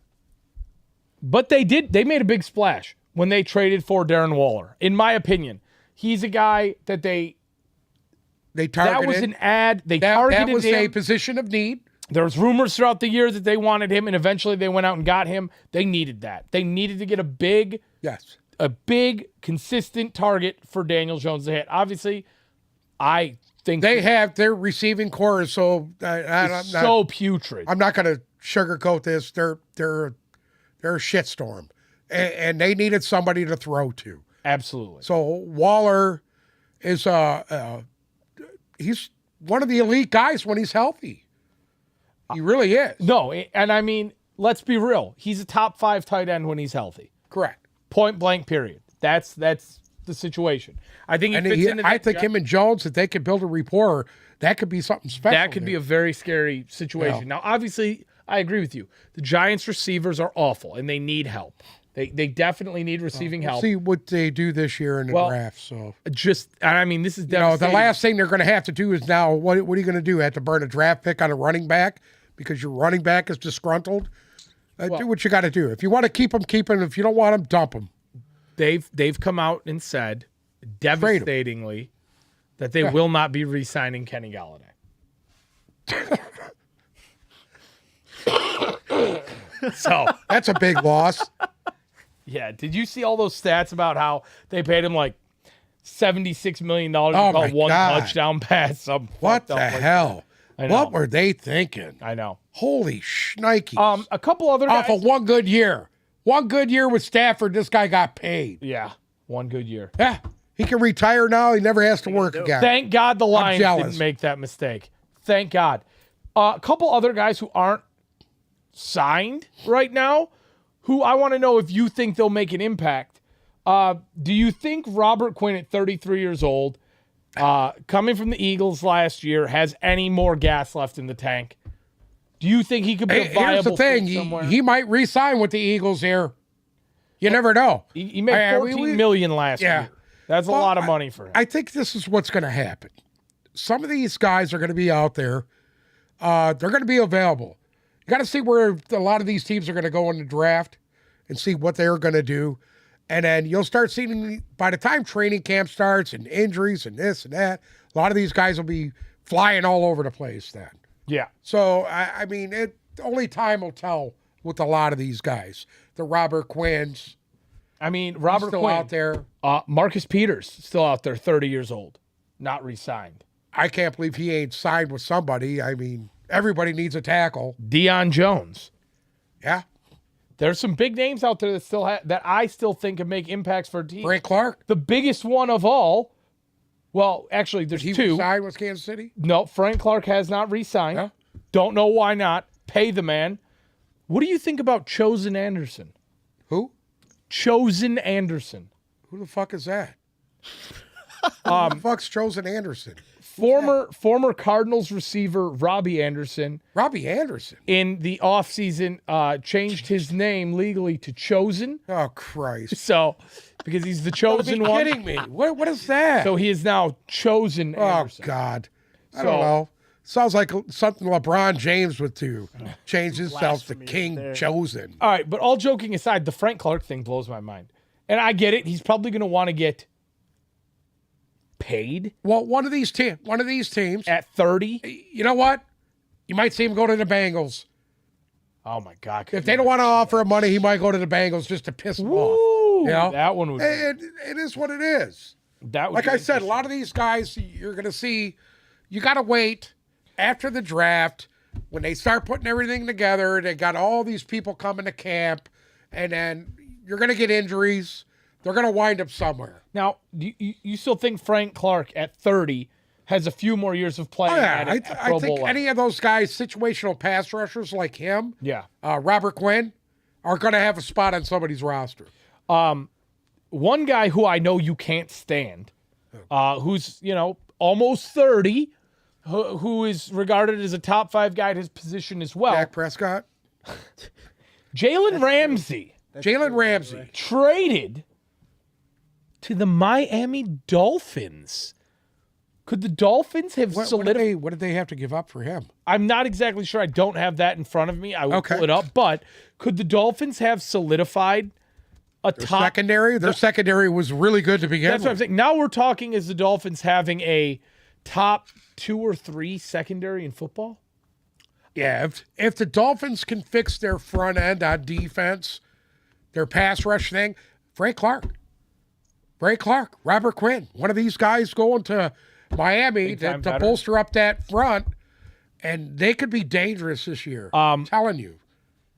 Speaker 1: But they made a big splash when they traded for Darren Waller. In my opinion, he's a guy that
Speaker 2: They targeted.
Speaker 1: that was an ad. They targeted
Speaker 2: that was
Speaker 1: him.
Speaker 2: a position of need.
Speaker 1: There was rumors throughout the year that they wanted him, and eventually they went out and got him. They needed that. They needed to get a big,
Speaker 2: Yes.
Speaker 1: consistent target for Daniel Jones to hit. Obviously, I think
Speaker 2: They have their receiving core is so
Speaker 1: it's so putrid.
Speaker 2: I'm not going to sugarcoat this. They're a shitstorm, and they needed somebody to throw to.
Speaker 1: Absolutely.
Speaker 2: So Waller is he's one of the elite guys when he's healthy. He really is.
Speaker 1: No, and I mean, let's be real. He's a top 5 tight end when he's healthy.
Speaker 2: Correct.
Speaker 1: Point blank. Period. That's the situation. I think he
Speaker 2: And
Speaker 1: fits into.
Speaker 2: I
Speaker 1: that
Speaker 2: think
Speaker 1: job.
Speaker 2: him and Jones, if they could build a rapport, that could be something special.
Speaker 1: That could be a very scary situation.
Speaker 2: Yeah.
Speaker 1: Now, obviously, I agree with you. The Giants receivers are awful, and they need help. They definitely need receiving help.
Speaker 2: See what they do this year in the draft. So
Speaker 1: And I mean, this is
Speaker 2: the
Speaker 1: devastating.
Speaker 2: last thing they're going to have to do is now what are you going to do? Have to burn a draft pick on a running back because your running back is disgruntled? Do what you got to do. If you want to keep him, keep him. If you don't want him, dump him.
Speaker 1: They've come out and said devastatingly that they will not be re-signing Kenny Galladay. So
Speaker 2: That's a big loss.
Speaker 1: yeah, did you see all those stats about how they paid him like $76 million to
Speaker 2: Oh,
Speaker 1: call
Speaker 2: my
Speaker 1: one
Speaker 2: God.
Speaker 1: touchdown pass?
Speaker 2: What the hell?
Speaker 1: I know.
Speaker 2: What were they thinking?
Speaker 1: I know.
Speaker 2: Holy shnikes.
Speaker 1: A couple other guys.
Speaker 2: Off of one good year. One good year with Stafford, this guy got paid.
Speaker 1: Yeah, one good year.
Speaker 2: Yeah. He can retire now. He never has to work again.
Speaker 1: Thank God the Lions
Speaker 2: jealous.
Speaker 1: didn't make that mistake. Thank God. A couple other guys who aren't signed right now. who I want to know if you think they'll make an impact. Do you think Robert Quinn at 33 years old, coming from the Eagles last year, has any more gas left in the tank? Do you think he could be a viable
Speaker 2: Here's the thing.
Speaker 1: fit somewhere?
Speaker 2: He might re-sign with the Eagles here. You never know.
Speaker 1: He made $14 million last year. That's a lot of money for him.
Speaker 2: I think this is what's going to happen. Some of these guys are going to be out there. They're going to be available. You got to see where a lot of these teams are going to go in the draft and see what they're going to do. And then you'll start seeing, by the time training camp starts and injuries and this and that, a lot of these guys will be flying all over the place then.
Speaker 1: Yeah.
Speaker 2: So, I mean, only time will tell with a lot of these guys. The Robert Quinns.
Speaker 1: I mean, Robert
Speaker 2: still
Speaker 1: Quinn.
Speaker 2: out there.
Speaker 1: Marcus Peters, still out there, 30 years old, not re-signed.
Speaker 2: I can't believe he ain't signed with somebody. I mean, everybody needs a tackle.
Speaker 1: Deion Jones.
Speaker 2: Yeah.
Speaker 1: There's some big names out there that I still think can make impacts for a team.
Speaker 2: Frank Clark.
Speaker 1: The biggest one of all, well, actually, there's
Speaker 2: He
Speaker 1: two.
Speaker 2: signed with Kansas City?
Speaker 1: No, Frank Clark has not re-signed.
Speaker 2: Yeah.
Speaker 1: Don't know why not. Pay the man. What do you think about Chosen Anderson?
Speaker 2: Who?
Speaker 1: Chosen Anderson.
Speaker 2: Who the fuck is that? Who the fuck's Chosen Anderson?
Speaker 1: Former Cardinals receiver Robbie Anderson
Speaker 2: Robbie Anderson.
Speaker 1: in the offseason changed his name legally to Chosen.
Speaker 2: Oh, Christ.
Speaker 1: So, because he's the chosen
Speaker 2: Are
Speaker 1: one.
Speaker 2: you kidding me? What is that?
Speaker 1: So he is now Chosen
Speaker 2: oh,
Speaker 1: Anderson.
Speaker 2: God. I
Speaker 1: So-
Speaker 2: don't know. Sounds like something LeBron James would do. Change himself to
Speaker 3: Blasphemy
Speaker 2: King
Speaker 3: there.
Speaker 2: Chosen.
Speaker 1: All right, but all joking aside, the Frank Clark thing blows my mind. And I get it. He's probably going to want to get paid
Speaker 2: Well, one of these teams,
Speaker 1: at 30.
Speaker 2: you know what? You might see him go to the Bengals.
Speaker 1: Oh, my God.
Speaker 2: If they don't want to offer him money, he might go to the Bengals just to piss him off.
Speaker 1: Ooh,
Speaker 2: You know?
Speaker 1: that one would be.
Speaker 2: It is what it is.
Speaker 1: That would
Speaker 2: Like
Speaker 1: be
Speaker 2: I said, a
Speaker 1: interesting.
Speaker 2: lot of these guys you're going to see, you got to wait after the draft when they start putting everything together. They got all these people coming to camp, and then you're going to get injuries. They're going to wind up somewhere.
Speaker 1: Now, do you still think Frank Clark at 30 has a few more years of playing
Speaker 2: Oh, yeah,
Speaker 1: at
Speaker 2: I
Speaker 1: Pro Bowl
Speaker 2: think
Speaker 1: level?
Speaker 2: any of those guys, situational pass rushers like him,
Speaker 1: Yeah.
Speaker 2: Robert Quinn, are going to have a spot on somebody's roster.
Speaker 1: One guy who I know you can't stand, who's, almost 30, who is regarded as a top 5 guy at his position as well.
Speaker 2: Dak Prescott,
Speaker 1: Jalen Ramsey
Speaker 2: Jalen Ramsey.
Speaker 1: traded to the Miami Dolphins. Could the Dolphins have solidified?
Speaker 2: What did they have to give up for him?
Speaker 1: I'm not exactly sure. I don't have that in front of me. I will
Speaker 2: Okay.
Speaker 1: pull it up. But could the Dolphins have solidified a top
Speaker 2: Secondary? Their secondary was really good to begin
Speaker 1: That's what I'm
Speaker 2: with.
Speaker 1: saying. Now we're talking as the Dolphins having a top 2 or 3 secondary in football.
Speaker 2: Yeah, if the Dolphins can fix their front end on defense, their pass rush thing, Frank Clark, Robert Quinn, one of these guys going to Miami
Speaker 1: Big time
Speaker 2: to
Speaker 1: veteran.
Speaker 2: bolster up that front, and they could be dangerous this year. I'm telling you.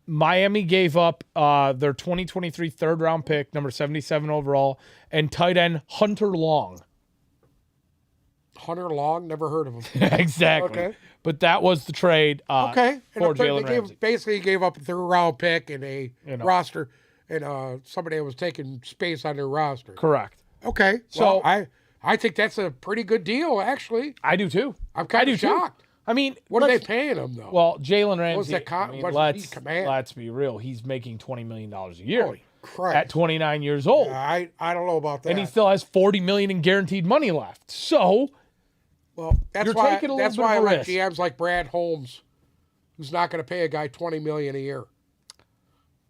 Speaker 1: Miami gave up their 2023 third-round pick, number 77 overall, and tight end Hunter Long.
Speaker 2: Hunter Long, never heard of him.
Speaker 1: Exactly.
Speaker 2: Okay.
Speaker 1: But that was the trade
Speaker 2: Okay.
Speaker 1: for
Speaker 2: And they
Speaker 1: Jalen Ramsey.
Speaker 2: basically gave up a third-round pick and a
Speaker 1: know.
Speaker 2: roster, and somebody that was taking space on their roster.
Speaker 1: Correct.
Speaker 2: Okay.
Speaker 1: So-
Speaker 2: So I think that's a pretty good deal, actually.
Speaker 1: I do too.
Speaker 2: I'm kind
Speaker 1: I
Speaker 2: of
Speaker 1: do too.
Speaker 2: shocked.
Speaker 1: I mean,
Speaker 2: What are they
Speaker 1: let's-
Speaker 2: paying him, though?
Speaker 1: Well, Jalen Ramsey,
Speaker 2: that
Speaker 1: I mean,
Speaker 2: what
Speaker 1: let's,
Speaker 2: he command?
Speaker 1: let's be real. He's making $20 million a year
Speaker 2: Holy Christ.
Speaker 1: at 29 years old.
Speaker 2: I don't know about that.
Speaker 1: And he still has $40 million in guaranteed money left. So,
Speaker 2: well, that's
Speaker 1: you're
Speaker 2: why,
Speaker 1: taking a little
Speaker 2: that's
Speaker 1: bit
Speaker 2: why I
Speaker 1: of a
Speaker 2: like
Speaker 1: risk.
Speaker 2: GMs like Brad Holmes, who's not going to pay a guy $20 million a year.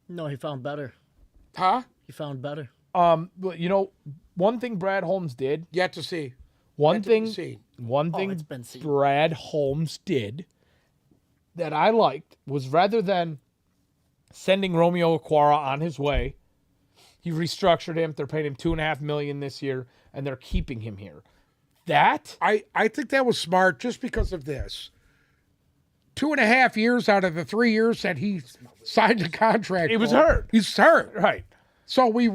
Speaker 3: No, he found better.
Speaker 2: Huh?
Speaker 3: He found better.
Speaker 1: but, one thing Brad Holmes did,
Speaker 2: Yet to see.
Speaker 1: one
Speaker 2: Yet to be
Speaker 1: thing
Speaker 2: seen.
Speaker 3: It's been seen.
Speaker 1: Brad Holmes did that I liked was rather than sending Romeo Okwara on his way, he restructured him. They're paying him $2.5 million this year, and they're keeping him here. That
Speaker 2: I think that was smart just because of this. 2.5 years out of the 3 years that he signed the contract.
Speaker 1: He was
Speaker 2: for,
Speaker 1: hurt.
Speaker 2: He's hurt.
Speaker 1: right.
Speaker 2: So we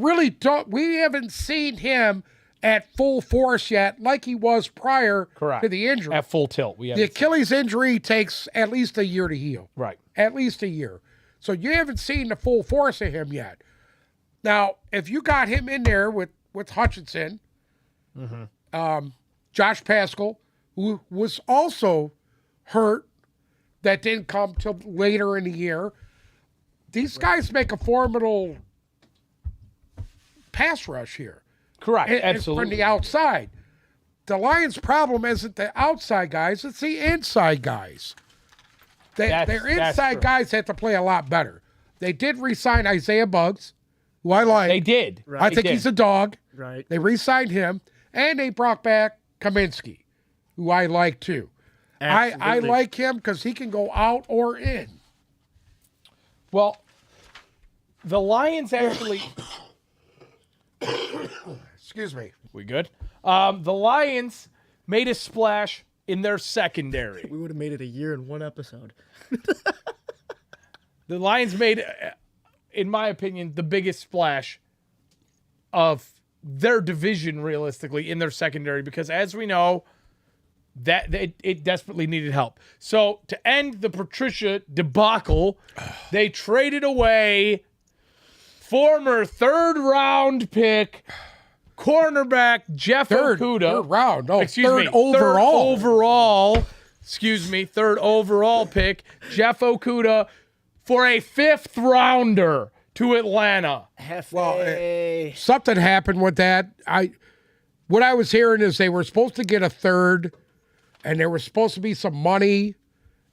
Speaker 2: haven't seen him at full force yet like he was prior
Speaker 1: Correct.
Speaker 2: to the injury.
Speaker 1: At full tilt. We have
Speaker 2: The Achilles injury takes at least a year to heal.
Speaker 1: right.
Speaker 2: At least a year. So you haven't seen the full force of him yet. Now, if you got him in there with Hutchinson, Josh Pascal, who was also hurt, that didn't come till later in the year. These guys make a formidable pass rush here.
Speaker 1: Correct.
Speaker 2: And
Speaker 1: Absolutely.
Speaker 2: from the outside. The Lions' problem isn't the outside guys, it's the inside guys. Their inside
Speaker 1: true.
Speaker 2: guys have to play a lot better. They did re-sign Isaiah Buggs, who I like.
Speaker 1: They did.
Speaker 2: I think he's a dog.
Speaker 3: Right.
Speaker 2: They re-signed him, and they brought back Kaminsky, who I like too. I
Speaker 3: Absolutely.
Speaker 2: like him because he can go out or in.
Speaker 1: Well, the Lions actually.
Speaker 2: Excuse me.
Speaker 1: We good? The Lions made a splash in their secondary.
Speaker 3: We would have made it a year in one episode.
Speaker 1: The Lions made, in my opinion, the biggest splash of their division, realistically, in their secondary, because as we know, that it desperately needed help. So to end the Patricia debacle, they traded away former third-round pick cornerback Jeff Okuda.
Speaker 2: Third round. No,
Speaker 1: Excuse
Speaker 2: third
Speaker 1: me.
Speaker 2: overall.
Speaker 1: Third overall pick, Jeff Okuda, for a 5th rounder to Atlanta.
Speaker 2: Something happened with that. What I was hearing is they were supposed to get a third, and there was supposed to be some money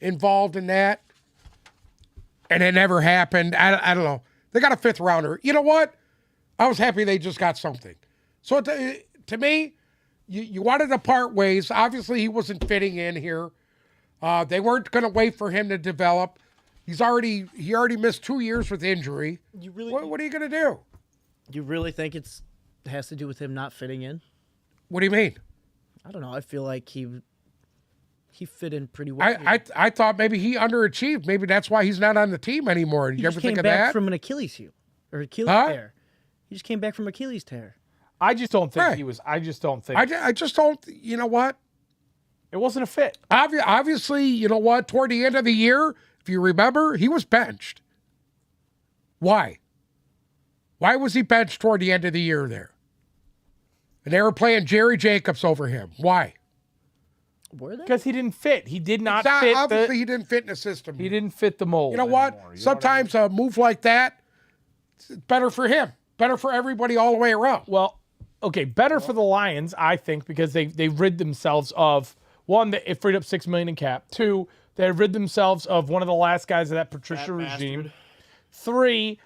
Speaker 2: involved in that, and it never happened. I don't know. They got a 5th rounder. You know what? I was happy they just got something. So to me, you wanted to part ways. Obviously, he wasn't fitting in here. They weren't going to wait for him to develop. He already missed 2 years with injury. What are you going to do?
Speaker 3: You really think it has to do with him not fitting in?
Speaker 2: What do you mean?
Speaker 3: I don't know. I feel like he fit in pretty well.
Speaker 2: I thought maybe he underachieved. Maybe that's why he's not on the team anymore. Did
Speaker 3: He
Speaker 2: you
Speaker 3: just
Speaker 2: ever
Speaker 3: came
Speaker 2: think of
Speaker 3: back
Speaker 2: that?
Speaker 3: from an Achilles heel or Achilles tear. He just came back from Achilles tear.
Speaker 1: I just don't think
Speaker 2: Right.
Speaker 1: he was. I just don't think
Speaker 2: I just don't. You know what?
Speaker 1: it wasn't a fit.
Speaker 2: Obviously, you know what? Toward the end of the year, if you remember, he was benched. Why? Why was he benched toward the end of the year there? And they were playing Jerry Jacobs over him. Why?
Speaker 3: Were they?
Speaker 1: Because he didn't fit. He did not
Speaker 2: It's not-
Speaker 1: fit.
Speaker 2: obviously, he didn't fit in the system.
Speaker 1: He didn't fit the mold.
Speaker 2: You know what?
Speaker 1: anymore,
Speaker 2: Sometimes a move like that, it's better for him. Better for everybody all the way around.
Speaker 1: Well, okay, better for the Lions, I think, because they rid themselves of one, that it freed up $6 million in cap. 2, they rid themselves of one of the last guys of that Patricia regime. 3,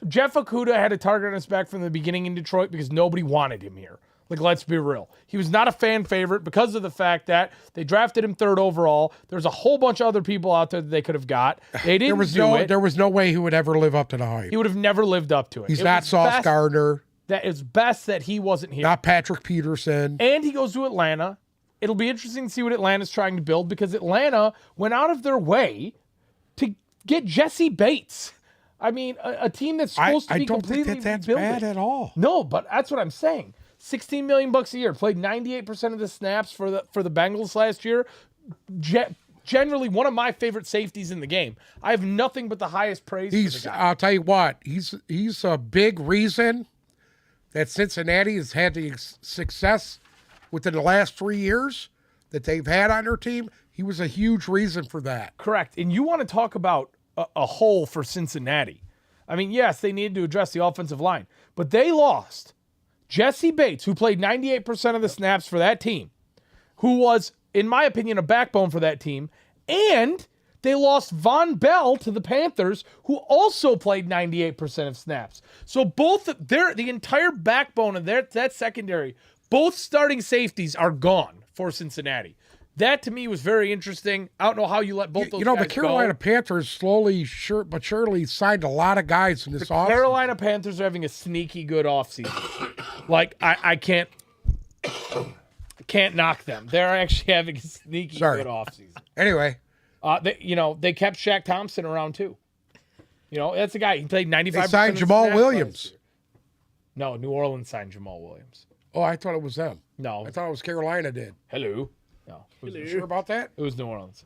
Speaker 1: Jeff Okuda had a target on his back from the beginning in Detroit because nobody wanted him here. Like, let's be real. He was not a fan favorite because of the fact that they drafted him 3rd overall. There's a whole bunch of other people out there that they could have got. They didn't it.
Speaker 2: There was no way he would ever live up to the hype.
Speaker 1: He would have never lived up to it.
Speaker 2: He's
Speaker 1: It
Speaker 2: not
Speaker 1: was
Speaker 2: Sauce
Speaker 1: best-
Speaker 2: Gardner,
Speaker 1: That is best that he wasn't here.
Speaker 2: not Patrick Peterson.
Speaker 1: And he goes to Atlanta. It'll be interesting to see what Atlanta's trying to build because Atlanta went out of their way to get Jesse Bates. I mean, a team that's supposed to
Speaker 2: I
Speaker 1: be
Speaker 2: don't
Speaker 1: completely
Speaker 2: think that's
Speaker 1: rebuilding.
Speaker 2: bad at all.
Speaker 1: No, but that's what I'm saying. $16 million a year. Played 98% of the snaps for the Bengals last year. Generally, one of my favorite safeties in the game. I have nothing but the highest praise for the guy.
Speaker 2: I'll tell you what, he's a big reason that Cincinnati has had the success within the last 3 years that they've had on their team. He was a huge reason for that.
Speaker 1: Correct. And you want to talk about a hole for Cincinnati. I mean, yes, they needed to address the offensive line, but they lost Jesse Bates, who played 98% of the snaps for that team, who was, in my opinion, a backbone for that team, and they lost Von Bell to the Panthers, who also played 98% of snaps. So the entire backbone of that secondary, both starting safeties are gone for Cincinnati. That to me was very interesting. I don't know how you let both those guys
Speaker 2: the Carolina
Speaker 1: go.
Speaker 2: Panthers slowly, but surely signed a lot of guys in this offseason.
Speaker 1: Carolina Panthers are having a sneaky good offseason. Like I can't knock them. They're actually having a sneaky good offseason.
Speaker 2: Anyway,
Speaker 1: they kept Shaq Thompson around too. That's a guy. He played 95%.
Speaker 2: they signed
Speaker 1: of
Speaker 2: Jamal
Speaker 1: snaps
Speaker 2: Williams.
Speaker 1: last year. No, New Orleans signed Jamal Williams.
Speaker 2: Oh, I thought it was them.
Speaker 1: No.
Speaker 2: I thought it was Carolina did.
Speaker 1: Hello. No.
Speaker 2: You sure about that?
Speaker 1: It was New Orleans.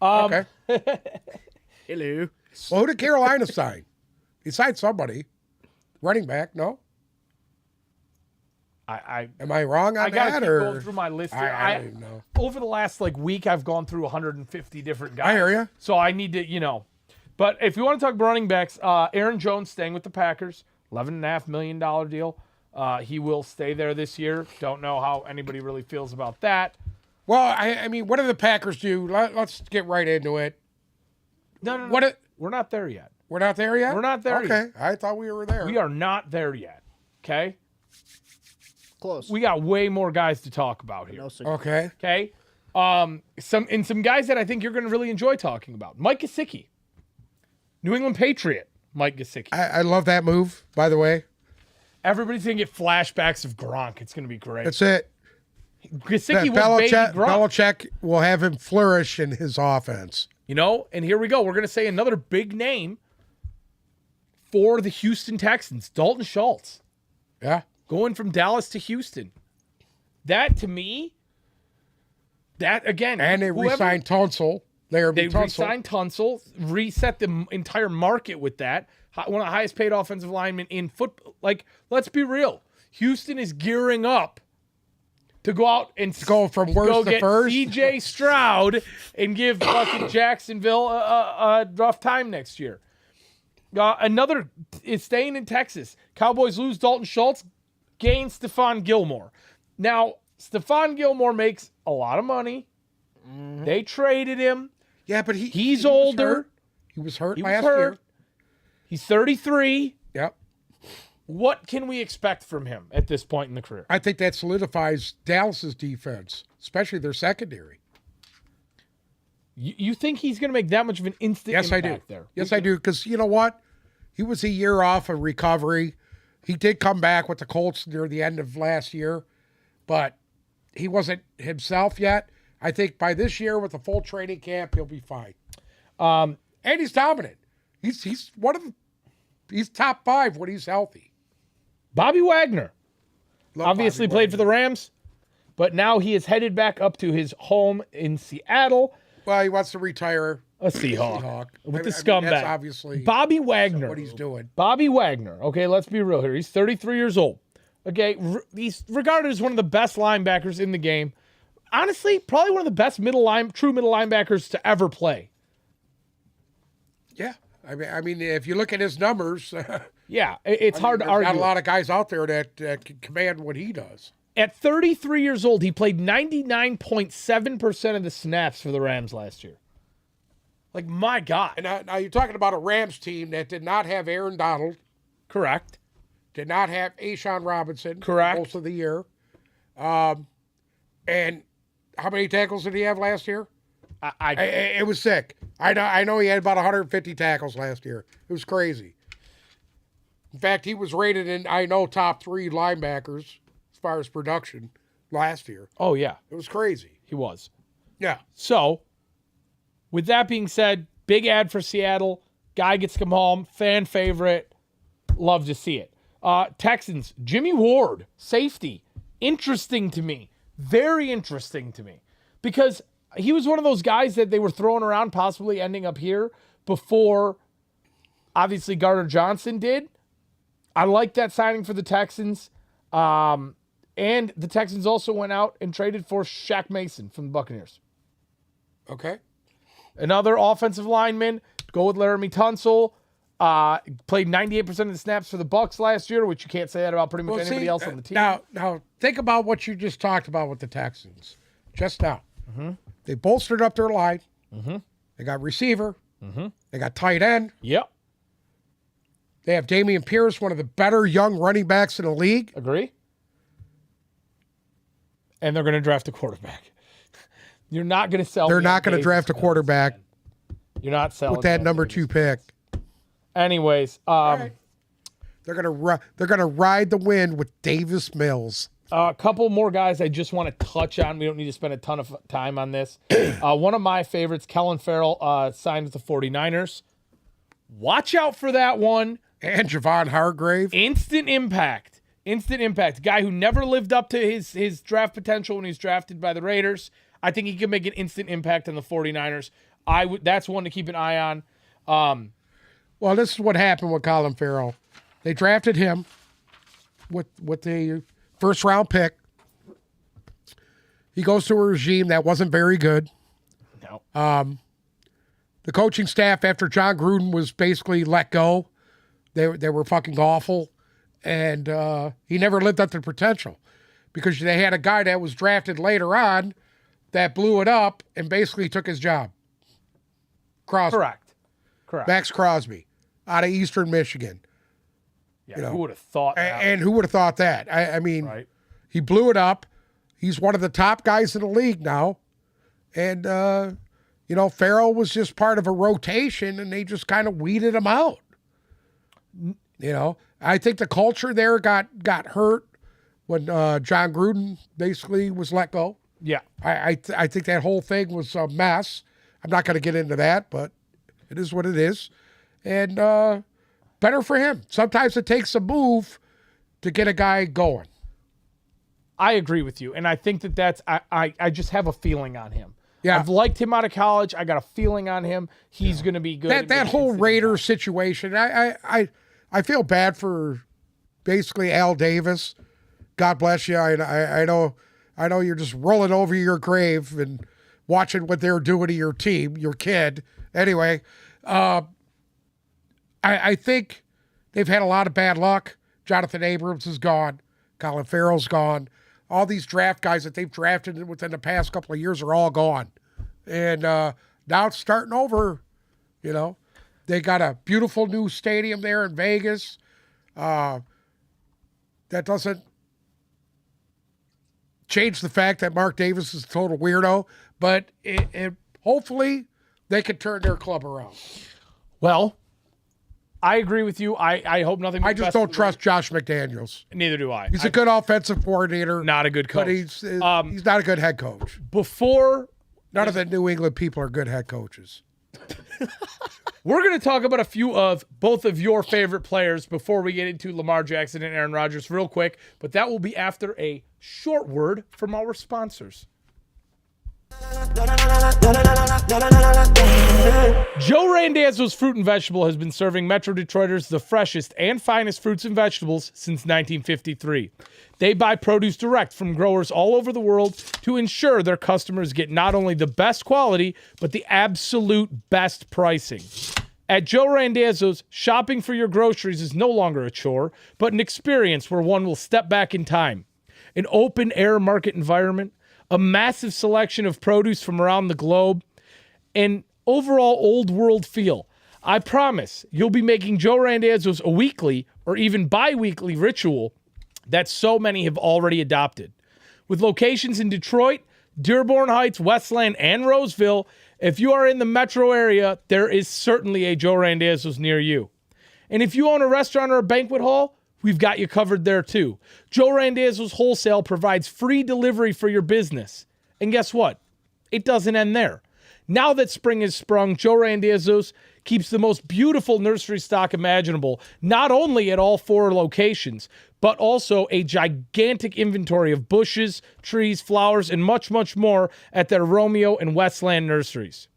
Speaker 2: Okay.
Speaker 3: Hello.
Speaker 2: Well, who did Carolina sign? He signed somebody. Running back, no? Am I wrong on
Speaker 1: I gotta
Speaker 2: that?
Speaker 1: keep
Speaker 2: Or
Speaker 1: going through my list here.
Speaker 2: I don't even know.
Speaker 1: Over the last week, I've gone through 150 different guys.
Speaker 2: I hear ya.
Speaker 1: So I need to, But if you want to talk running backs, Aaron Jones staying with the Packers, $11.5 million deal. He will stay there this year. Don't know how anybody really feels about that.
Speaker 2: Well, I mean, what do the Packers do? Let's get right into it.
Speaker 1: No. We're not there yet.
Speaker 2: We're not there yet?
Speaker 1: We're not there
Speaker 2: okay.
Speaker 1: yet.
Speaker 2: I thought we were there.
Speaker 1: We are not there yet. Okay?
Speaker 3: Close.
Speaker 1: We got way more guys to talk about here.
Speaker 3: No, sir.
Speaker 2: Okay.
Speaker 1: Okay? Some guys that I think you're going to really enjoy talking about. Mike Gesicki. New England Patriot, Mike Gesicki.
Speaker 2: I love that move, by the way.
Speaker 1: Everybody's going to get flashbacks of Gronk. It's going to be great.
Speaker 2: That's it.
Speaker 1: Gesicki was baby Gronk.
Speaker 2: Belichick will have him flourish in his offense.
Speaker 1: And here we go. We're going to say another big name for the Houston Texans, Dalton Schultz.
Speaker 2: Yeah.
Speaker 1: Going from Dallas to Houston. That, to me, again.
Speaker 2: And they re-signed Tunsil. They
Speaker 1: re-signed Tunsil, reset the entire market with that. One of the highest paid offensive linemen in football. Let's be real. Houston is gearing up to go out and
Speaker 2: go from worst to
Speaker 1: get
Speaker 2: first.
Speaker 1: C.J. Stroud and give fucking Jacksonville a rough time next year. Another is staying in Texas. Cowboys lose Dalton Schultz, gain Stephon Gilmore. Now, Stephon Gilmore makes a lot of money. Mm-hmm. They traded him.
Speaker 2: Yeah, but
Speaker 1: he's older.
Speaker 2: He was hurt last year.
Speaker 1: He's 33.
Speaker 2: Yep.
Speaker 1: What can we expect from him at this point in the career?
Speaker 2: I think that solidifies Dallas's defense, especially their secondary.
Speaker 1: You think he's going to make that much of an instant impact there?
Speaker 2: Yes, I do. Because you know what? He was a year off of recovery. He did come back with the Colts near the end of last year, but he wasn't himself yet. I think by this year with a full training camp, he'll be fine. And he's dominant. He's he's top 5 when he's healthy.
Speaker 1: Bobby Wagner
Speaker 2: Obviously
Speaker 1: played for the Rams, but now he is headed back up to his home in Seattle.
Speaker 2: Well, he wants to retire
Speaker 1: a Seahawk. With the
Speaker 2: scumbag.
Speaker 1: scumbag.
Speaker 2: That's obviously
Speaker 1: Bobby Wagner.
Speaker 2: what he's doing.
Speaker 1: Bobby Wagner. Okay, let's be real here. He's 33 years old. Okay, he's regarded as one of the best linebackers in the game. Honestly, probably one of the best true middle linebackers to ever play.
Speaker 2: Yeah. I mean, if you look at his numbers,
Speaker 1: yeah, it's hard to argue.
Speaker 2: Not a lot of guys out there that can command what he does.
Speaker 1: At 33 years old, he played 99.7% of the snaps for the Rams last year. My God.
Speaker 2: And now you're talking about a Rams team that did not have Aaron Donald.
Speaker 1: Correct.
Speaker 2: Did not have Ashawn Robinson.
Speaker 1: Correct.
Speaker 2: Most of the year. And how many tackles did he have last year? It was sick. I know he had about 150 tackles last year. It was crazy. In fact, he was rated in, top 3 linebackers as far as production last year.
Speaker 1: Oh, yeah.
Speaker 2: It was crazy.
Speaker 1: He was.
Speaker 2: Yeah.
Speaker 1: So, with that being said, big ad for Seattle. Guy gets to come home. Fan favorite. Love to see it. Texans, Jimmy Ward, safety. Interesting to me. Very interesting to me. Because he was one of those guys that they were throwing around possibly ending up here before, obviously, Gardner Johnson did. I like that signing for the Texans. And the Texans also went out and traded for Shaq Mason from the Buccaneers.
Speaker 2: Okay.
Speaker 1: Another offensive lineman, go with Laramie Tunsil. Played 98% of the snaps for the Bucs last year, which you can't say that about pretty much anybody else on the team.
Speaker 2: Now, think about what you just talked about with the Texans just now. Mm-hmm. They bolstered up their line. Mm-hmm. They got receiver. Mm-hmm. They got tight end.
Speaker 1: Yep.
Speaker 2: They have Dameon Pierce, one of the better young running backs in the league.
Speaker 1: Agree. And they're going to draft a quarterback. You're not going to sell.
Speaker 2: They're not going to draft a quarterback.
Speaker 1: You're not selling
Speaker 2: with that number 2 pick.
Speaker 1: Anyways,
Speaker 2: right. They're gonna ride the wind with Davis Mills.
Speaker 1: A couple more guys I just want to touch on. We don't need to spend a ton of time on this. One of my favorites, Kellen Farrell, signed with the 49ers. Watch out for that one.
Speaker 2: And Javon Hargrave.
Speaker 1: Instant impact. Guy who never lived up to his draft potential when he was drafted by the Raiders. I think he can make an instant impact on the 49ers. That's one to keep an eye on.
Speaker 2: Well, this is what happened with Colin Farrell. They drafted him with the first round pick. He goes to a regime that wasn't very good.
Speaker 1: No.
Speaker 2: The coaching staff, after John Gruden was basically let go, they were fucking awful, and he never lived up to potential because they had a guy that was drafted later on that blew it up and basically took his job. Crosby.
Speaker 1: Correct.
Speaker 2: Max Crosby out of Eastern Michigan.
Speaker 1: Yeah, who would have thought that?
Speaker 2: And who would have thought that? I mean,
Speaker 1: Right.
Speaker 2: He blew it up. He's one of the top guys in the league now. And, Farrell was just part of a rotation, and they just kind of weeded him out. I think the culture there got hurt when John Gruden basically was let go.
Speaker 1: Yeah.
Speaker 2: I think that whole thing was a mess. I'm not going to get into that, but it is what it is. And better for him. Sometimes it takes a move to get a guy going.
Speaker 1: I agree with you, and I think that's I just have a feeling on him.
Speaker 2: Yeah.
Speaker 1: I've liked him out of college. I got a feeling on him. He's going to be good.
Speaker 2: That whole Raiders situation, I feel bad for basically Al Davis. God bless you. I know you're just rolling over your grave and watching what they're doing to your team, your kid. Anyway, I think they've had a lot of bad luck. Jonathan Abrams is gone. Colin Farrell's gone. All these draft guys that they've drafted within the past couple of years are all gone. And now it's starting over, They got a beautiful new stadium there in Vegas. That doesn't change the fact that Mark Davis is a total weirdo, but hopefully they can turn their club around.
Speaker 1: Well, I agree with you. I hope nothing.
Speaker 2: I just don't trust Josh McDaniels.
Speaker 1: Neither do I.
Speaker 2: He's a good offensive coordinator.
Speaker 1: Not a good coach.
Speaker 2: But he's not a good head coach. None of the New England people are good head coaches.
Speaker 1: We're going to talk about a few of both of your favorite players before we get into Lamar Jackson and Aaron Rodgers real quick, but that will be after a short word from our sponsors. Joe Randazzo's Fruit and Vegetable has been serving Metro Detroiters the freshest and finest fruits and vegetables since 1953. They buy produce direct from growers all over the world to ensure their customers get not only the best quality, but the absolute best pricing. At Joe Randazzo's, shopping for your groceries is no longer a chore, but an experience where one will step back in time. An open-air market environment, a massive selection of produce from around the globe, and overall old world feel. I promise you'll be making Joe Randazzo's a weekly or even bi-weekly ritual that so many have already adopted. With locations in Detroit, Dearborn Heights, Westland, and Roseville, if you are in the metro area, there is certainly a Joe Randazzo's near you. And if you own a restaurant or a banquet hall, we've got you covered there too. Joe Randazzo's Wholesale provides free delivery for your business. And guess what? It doesn't end there. Now that spring has sprung, Joe Randazzo's keeps the most beautiful nursery stock imaginable, not only at all 4 locations, but also a gigantic inventory of bushes, trees, flowers, and much, much more at their Romeo and Westland nurseries.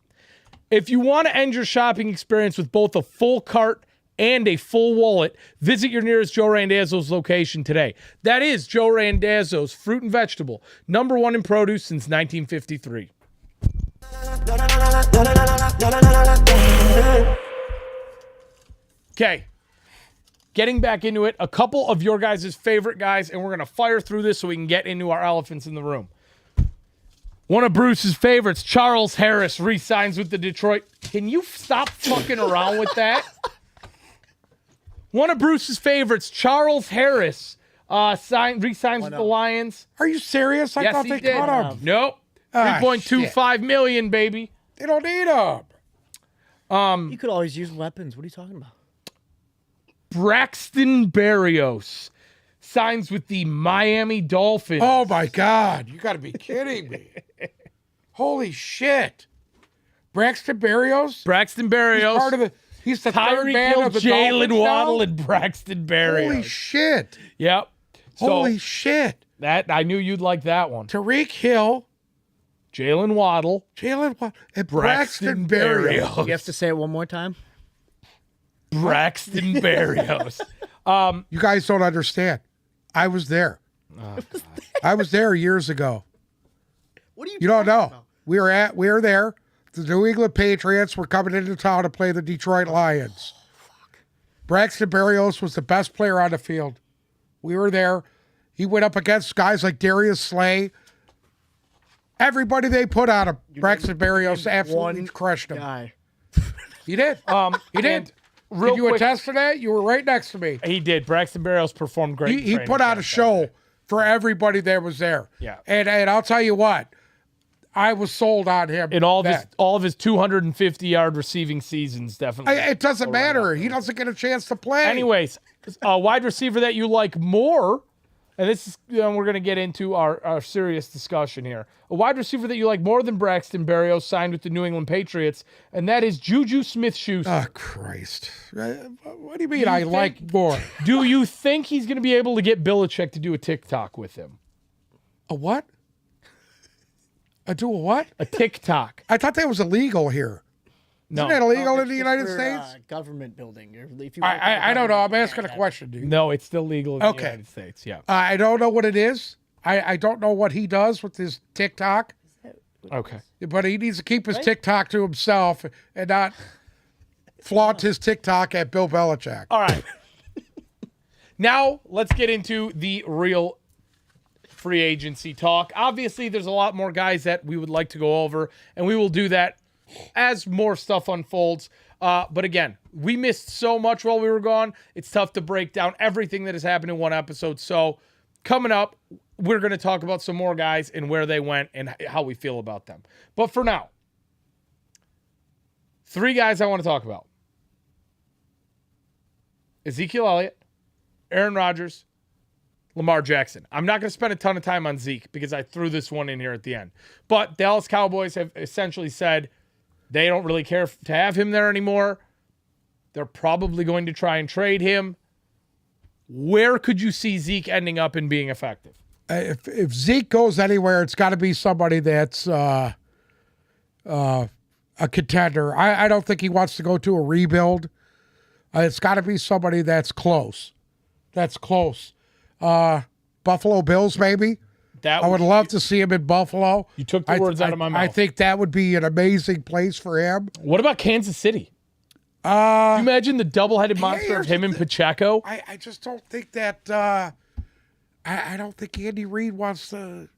Speaker 1: If you want to end your shopping experience with both a full cart and a full wallet, visit your nearest Joe Randazzo's location today. That is Joe Randazzo's Fruit and Vegetable, #1 in produce since 1953. Okay, getting back into it, a couple of your guys' favorite guys, and we're going to fire through this so we can get into our elephants in the room. One of Bruce's favorites, Charles Harris, re-signs with the Detroit. Can you stop fucking around with that? One of Bruce's favorites, Charles Harris, re-signs with the Lions.
Speaker 2: Are you serious? I thought they cut him.
Speaker 1: Nope. $3.25 million, baby.
Speaker 2: They don't need him.
Speaker 3: You could always use weapons. What are you talking about?
Speaker 1: Braxton Berrios signs with the Miami Dolphins.
Speaker 2: Oh, my God. You got to be kidding me. Holy shit. Braxton Berrios?
Speaker 1: Braxton Berrios.
Speaker 2: He's the third man of the Dolphins
Speaker 1: Jalen Waddle
Speaker 2: now?
Speaker 1: and Braxton Berrios.
Speaker 2: Holy shit.
Speaker 1: Yep.
Speaker 2: Holy shit.
Speaker 1: I knew you'd like that one.
Speaker 2: Tyreek Hill
Speaker 1: Jalen Waddle,
Speaker 2: and
Speaker 1: Braxton
Speaker 2: Braxton Berrios.
Speaker 1: Berrios.
Speaker 3: You have to say it one more time.
Speaker 1: Braxton Berrios.
Speaker 2: You guys don't understand. I was there. I was there years ago.
Speaker 3: What do
Speaker 2: You don't know.
Speaker 3: about?
Speaker 2: We were there. The New England Patriots were coming into town to play the Detroit Lions. Braxton Berrios was the best player on the field. We were there. He went up against guys like Darius Slay. Everybody they put on him, Braxton Berrios absolutely crushed him.
Speaker 3: Guy.
Speaker 2: He did. He did.
Speaker 1: Real
Speaker 2: Did you
Speaker 1: quick,
Speaker 2: attest to that? You were right next to me.
Speaker 1: he did. Braxton Berrios performed great. in
Speaker 2: He
Speaker 1: training
Speaker 2: put on a
Speaker 1: camp
Speaker 2: show
Speaker 1: that day.
Speaker 2: for everybody that was there.
Speaker 1: Yeah.
Speaker 2: And I'll tell you what, I was sold on him.
Speaker 1: In all
Speaker 2: then.
Speaker 1: of his 250-yard receiving seasons, definitely.
Speaker 2: It doesn't matter. He doesn't get a chance to play.
Speaker 1: Anyways, a wide receiver that you like more, and this is we're going to get into our serious discussion here. A wide receiver that you like more than Braxton Berrios signed with the New England Patriots, and that is Juju Smith-Schuster.
Speaker 2: Oh, Christ. What do you mean I like more?
Speaker 1: Do you think he's going to be able to get Belichick to do a TikTok with him?
Speaker 2: A what? I do a what?
Speaker 1: A TikTok.
Speaker 2: I thought that was illegal here.
Speaker 1: No.
Speaker 2: Isn't that illegal in the
Speaker 3: It's
Speaker 2: United
Speaker 3: for,
Speaker 2: States?
Speaker 3: Government building. If you
Speaker 2: I don't know. I'm asking a question, dude.
Speaker 1: No, it's still legal in
Speaker 2: Okay.
Speaker 1: the United States. Yeah.
Speaker 2: I don't know what it is. I don't know what he does with his TikTok,
Speaker 1: Okay.
Speaker 2: but he needs to keep his TikTok to himself and not flaunt his TikTok at Bill Belichick.
Speaker 1: All right. Now, let's get into the real free agency talk. Obviously, there's a lot more guys that we would like to go over, and we will do that as more stuff unfolds. But again, we missed so much while we were gone. It's tough to break down everything that has happened in one episode. So coming up, we're going to talk about some more guys and where they went and how we feel about them. But for now, 3 guys I want to talk about. Ezekiel Elliott, Aaron Rodgers, Lamar Jackson. I'm not going to spend a ton of time on Zeke because I threw this one in here at the end. But Dallas Cowboys have essentially said they don't really care to have him there anymore. They're probably going to try and trade him. Where could you see Zeke ending up and being effective?
Speaker 2: If Zeke goes anywhere, it's got to be somebody that's a contender. I don't think he wants to go to a rebuild. It's got to be somebody that's close. Buffalo Bills, maybe. I would love to see him in Buffalo.
Speaker 1: You took the words out of my mouth.
Speaker 2: I think that would be an amazing place for him.
Speaker 1: What about Kansas City? Can you imagine the double-headed monster of him and Pacheco?
Speaker 2: I just don't think that. I don't think Andy Reid wants to.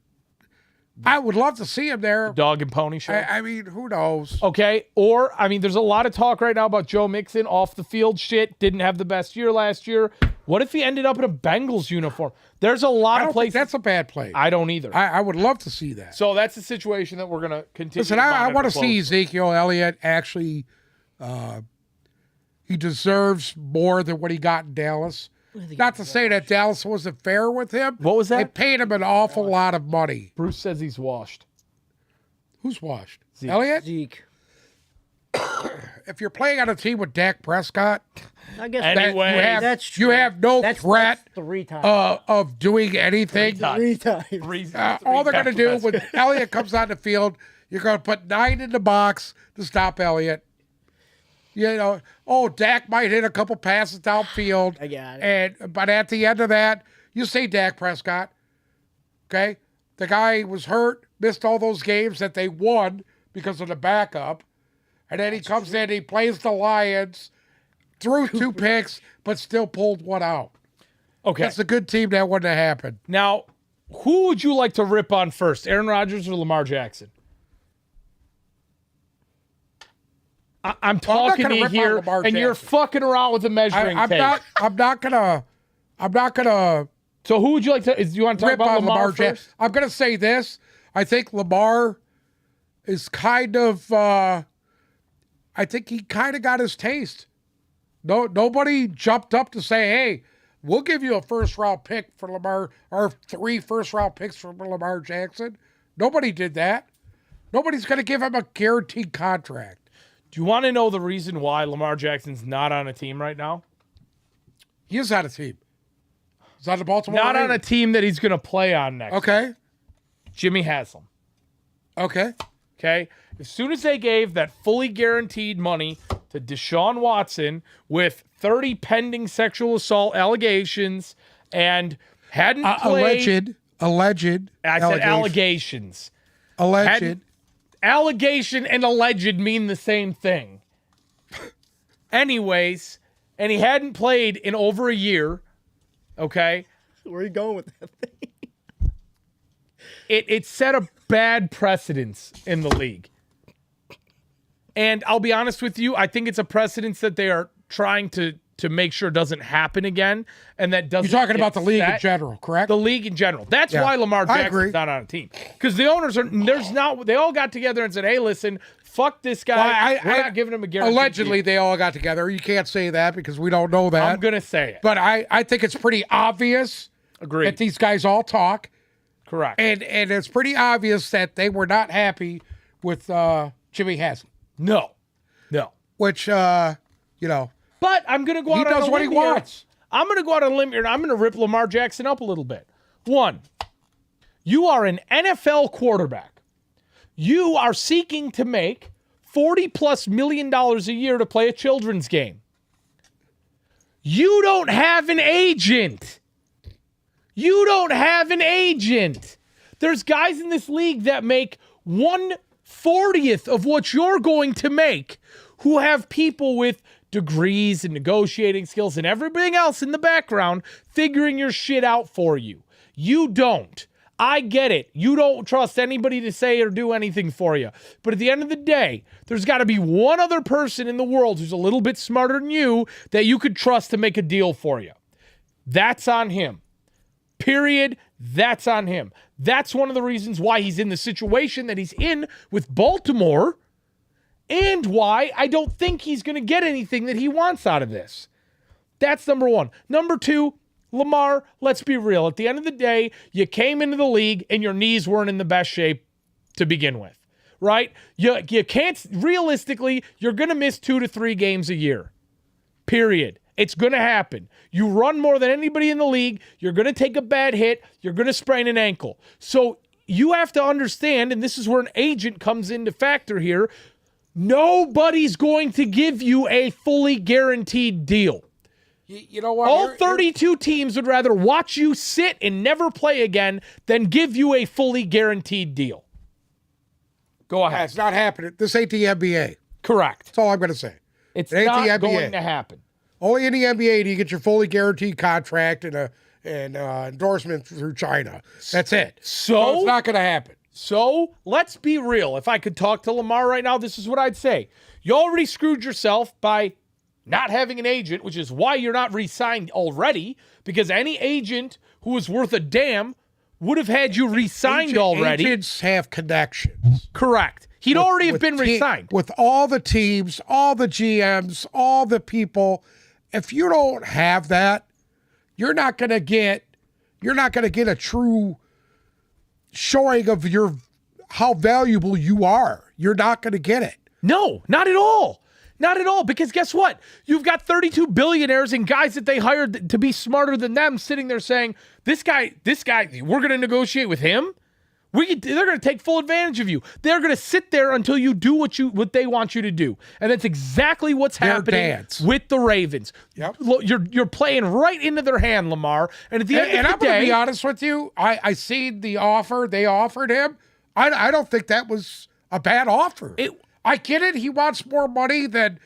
Speaker 2: I would love to see him there.
Speaker 1: Dog and pony show.
Speaker 2: I mean, who knows?
Speaker 1: Okay, or, I mean, there's a lot of talk right now about Joe Mixon off the field shit, didn't have the best year last year. What if he ended up in a Bengals uniform? There's a lot
Speaker 2: I
Speaker 1: of
Speaker 2: don't think
Speaker 1: places.
Speaker 2: that's a bad play.
Speaker 1: I don't either.
Speaker 2: I would love to see that.
Speaker 1: So that's a situation that we're going to continue.
Speaker 2: Listen,
Speaker 1: to
Speaker 2: I
Speaker 1: monitor
Speaker 2: want to see
Speaker 1: closely.
Speaker 2: Ezekiel Elliott actually. He deserves more than what he got in Dallas. Not to say that Dallas wasn't fair with him.
Speaker 1: What was
Speaker 2: They
Speaker 1: that?
Speaker 2: paid him an awful lot of money.
Speaker 1: Bruce says he's washed.
Speaker 2: Who's washed? Elliott?
Speaker 3: Zeke.
Speaker 2: If you're playing on a team with Dak Prescott,
Speaker 3: I guess
Speaker 1: Anyway,
Speaker 3: that's true.
Speaker 2: you have no threat
Speaker 3: That's 3 times.
Speaker 2: of doing anything.
Speaker 3: 3 times.
Speaker 2: All they're going to do when Elliott comes on the field, you're going to put 9 in the box to stop Elliott. You know, Dak might hit a couple passes downfield.
Speaker 3: I got it.
Speaker 2: But at the end of that, you say Dak Prescott. Okay? The guy was hurt, missed all those games that they won because of the backup. And then he comes in, he plays the Lions, threw 2 picks, but still pulled one out.
Speaker 1: Okay.
Speaker 2: That's a good team that wouldn't have happened.
Speaker 1: Now, who would you like to rip on first, Aaron Rodgers or Lamar Jackson? I'm
Speaker 2: I'm not
Speaker 1: talking
Speaker 2: gonna
Speaker 1: to you
Speaker 2: rip on
Speaker 1: here,
Speaker 2: Lamar
Speaker 1: and you're
Speaker 2: Jackson.
Speaker 1: fucking around with the measuring
Speaker 2: I'm
Speaker 1: tape.
Speaker 2: not gonna
Speaker 1: So who would you like to? Do you want to talk
Speaker 2: rip
Speaker 1: about
Speaker 2: on
Speaker 1: Lamar
Speaker 2: Lamar Jackson.
Speaker 1: first?
Speaker 2: I'm gonna say this. I think Lamar is kind of. I think he kind of got his taste. Nobody jumped up to say, "Hey, we'll give you a 1st-round pick for Lamar, or 3 first-round picks for Lamar Jackson." Nobody did that. Nobody's going to give him a guaranteed contract.
Speaker 1: Do you want to know the reason why Lamar Jackson's not on a team right now?
Speaker 2: He is on a team. He's on the Baltimore
Speaker 1: Not on a
Speaker 2: Ravens.
Speaker 1: team that he's going to play on next.
Speaker 2: Okay.
Speaker 1: Jimmy Haslam.
Speaker 2: Okay.
Speaker 1: Okay? As soon as they gave that fully guaranteed money to Deshaun Watson with 30 pending sexual assault allegations and hadn't played...
Speaker 2: Alleged.
Speaker 1: I said allegations.
Speaker 2: Alleged.
Speaker 1: Allegation and alleged mean the same thing. Anyways, and he hadn't played in over a year, okay?
Speaker 3: Where are you going with that thing?
Speaker 1: It set a bad precedence in the league. And I'll be honest with you, I think it's a precedence that they are trying to make sure doesn't happen again, and that doesn't.
Speaker 2: You're talking about the league in
Speaker 1: set.
Speaker 2: general, correct?
Speaker 1: The league in general. That's why Lamar Jackson's not on a team. Because the owners they all got together and said, hey, listen, fuck this guy. We're not giving him a guarantee.
Speaker 2: Allegedly, they all got together. You can't say that because we don't know that.
Speaker 1: I'm going to say it.
Speaker 2: But I think it's pretty obvious
Speaker 1: Agreed.
Speaker 2: that these guys all talk.
Speaker 1: Correct.
Speaker 2: And it's pretty obvious that they were not happy with Jimmy Haslam.
Speaker 1: No.
Speaker 2: Which,
Speaker 1: But I'm going to go out on a limb. He does what he wants. I'm going to go out on a limb here, and I'm going to rip Lamar Jackson up a little bit. One, you are an NFL quarterback. You are seeking to make $40+ million a year to play a children's game. You don't have an agent. There's guys in this league that make 1/40th of what you're going to make, who have people with degrees and negotiating skills and everything else in the background figuring your shit out for you. You don't. I get it. You don't trust anybody to say or do anything for you. But at the end of the day, there's got to be one other person in the world who's a little bit smarter than you that you could trust to make a deal for you. That's on him. Period. That's on him. That's one of the reasons why he's in the situation that he's in with Baltimore, and why I don't think he's going to get anything that he wants out of this. That's number one. Number two, Lamar, let's be real. At the end of the day, you came into the league and your knees weren't in the best shape to begin with, right? You can't, realistically, you're going to miss 2 to 3 games a year. Period. It's going to happen. You run more than anybody in the league. You're going to take a bad hit. You're going to sprain an ankle. So you have to understand, and this is where an agent comes into factor here, nobody's going to give you a fully guaranteed deal.
Speaker 2: You know what?
Speaker 1: All 32 teams would rather watch you sit and never play again than give you a fully guaranteed deal. Go ahead.
Speaker 2: It's not happening. This ain't the NBA.
Speaker 1: Correct.
Speaker 2: That's all I'm going to say.
Speaker 1: It's
Speaker 2: ain't
Speaker 1: not
Speaker 2: the NBA.
Speaker 1: going to happen.
Speaker 2: Only in the NBA do you get your fully guaranteed contract and an endorsement through China. That's it. So it's not going to happen.
Speaker 1: So let's be real. If I could talk to Lamar right now, this is what I'd say. You already screwed yourself by not having an agent, which is why you're not re-signed already, because any agent who was worth a damn would have had you re-signed already.
Speaker 2: Agents have connections.
Speaker 1: Correct. He'd already have been re-signed.
Speaker 2: With all the teams, all the GMs, all the people. If you don't have that, you're not going to get a true showing of how valuable you are. You're not going to get it.
Speaker 1: No, not at all. Not at all, because guess what? You've got 32 billionaires and guys that they hired to be smarter than them sitting there saying, this guy, we're going to negotiate with him? They're going to take full advantage of you. They're going to sit there until you do what they want you to do. And that's exactly what's happening with the Ravens.
Speaker 2: Yep.
Speaker 1: You're playing right into their hand, Lamar. And at the end of the day...
Speaker 2: And I'm going to be honest with you. I seen the offer they offered him. I don't think that was a bad offer. I get it. He wants more money than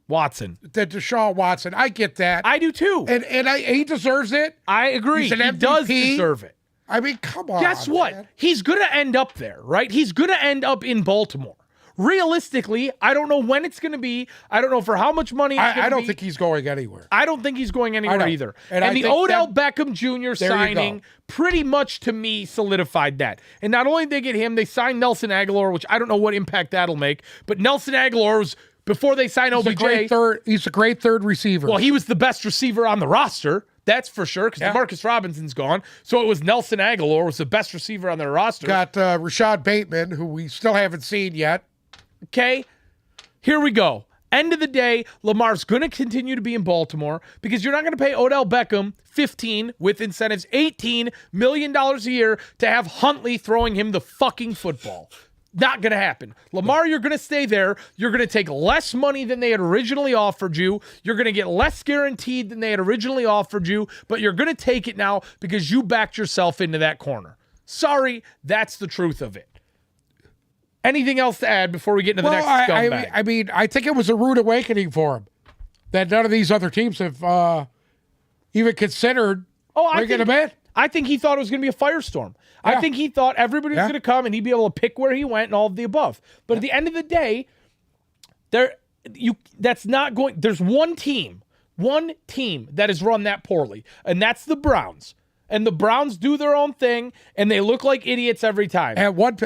Speaker 1: Watson.
Speaker 2: Than Deshaun Watson. I get that.
Speaker 1: I do too.
Speaker 2: And he deserves it.
Speaker 1: I agree.
Speaker 2: He's an
Speaker 1: he
Speaker 2: MVP.
Speaker 1: Does deserve it.
Speaker 2: I mean, come on.
Speaker 1: Guess what?
Speaker 2: Man.
Speaker 1: He's going to end up there, right? He's going to end up in Baltimore. Realistically, I don't know when it's going to be. I don't know for how much money it's going to be.
Speaker 2: I don't think he's going anywhere.
Speaker 1: I don't think he's going anywhere either.
Speaker 2: And
Speaker 1: the Odell Beckham Jr. signing pretty much, to me, solidified that. And not only did they get him, they signed Nelson Aguilar, which I don't know what impact that'll make. But Nelson Aguilar was, before they signed OBJ...
Speaker 2: He's a great third receiver.
Speaker 1: Well, he was the best receiver on the roster. That's for sure, because Demarcus Robinson's gone. So it was Nelson Aguilar was the best receiver on their roster.
Speaker 2: Got Rashad Bateman, who we still haven't seen yet.
Speaker 1: Okay, here we go. End of the day, Lamar's going to continue to be in Baltimore because you're not going to pay Odell Beckham 15 with incentives, $18 million a year to have Huntley throwing him the fucking football. Not going to happen. Lamar, you're going to stay there. You're going to take less money than they had originally offered you. You're going to get less guaranteed than they had originally offered you, but you're going to take it now because you backed yourself into that corner. Sorry, that's the truth of it. Anything else to add before we get into the next scumbag?
Speaker 2: I mean, I think it was a rude awakening for him that none of these other teams have even considered bringing him in.
Speaker 1: I think he thought it was going to be a firestorm. Yeah. I think he thought everybody was going to come and he'd be able to pick where he went and all of the above. But at the end of the day, that's not going. There's one team that has run that poorly, and that's the Browns. And the Browns do their own thing, and they look like idiots every time.
Speaker 2: At one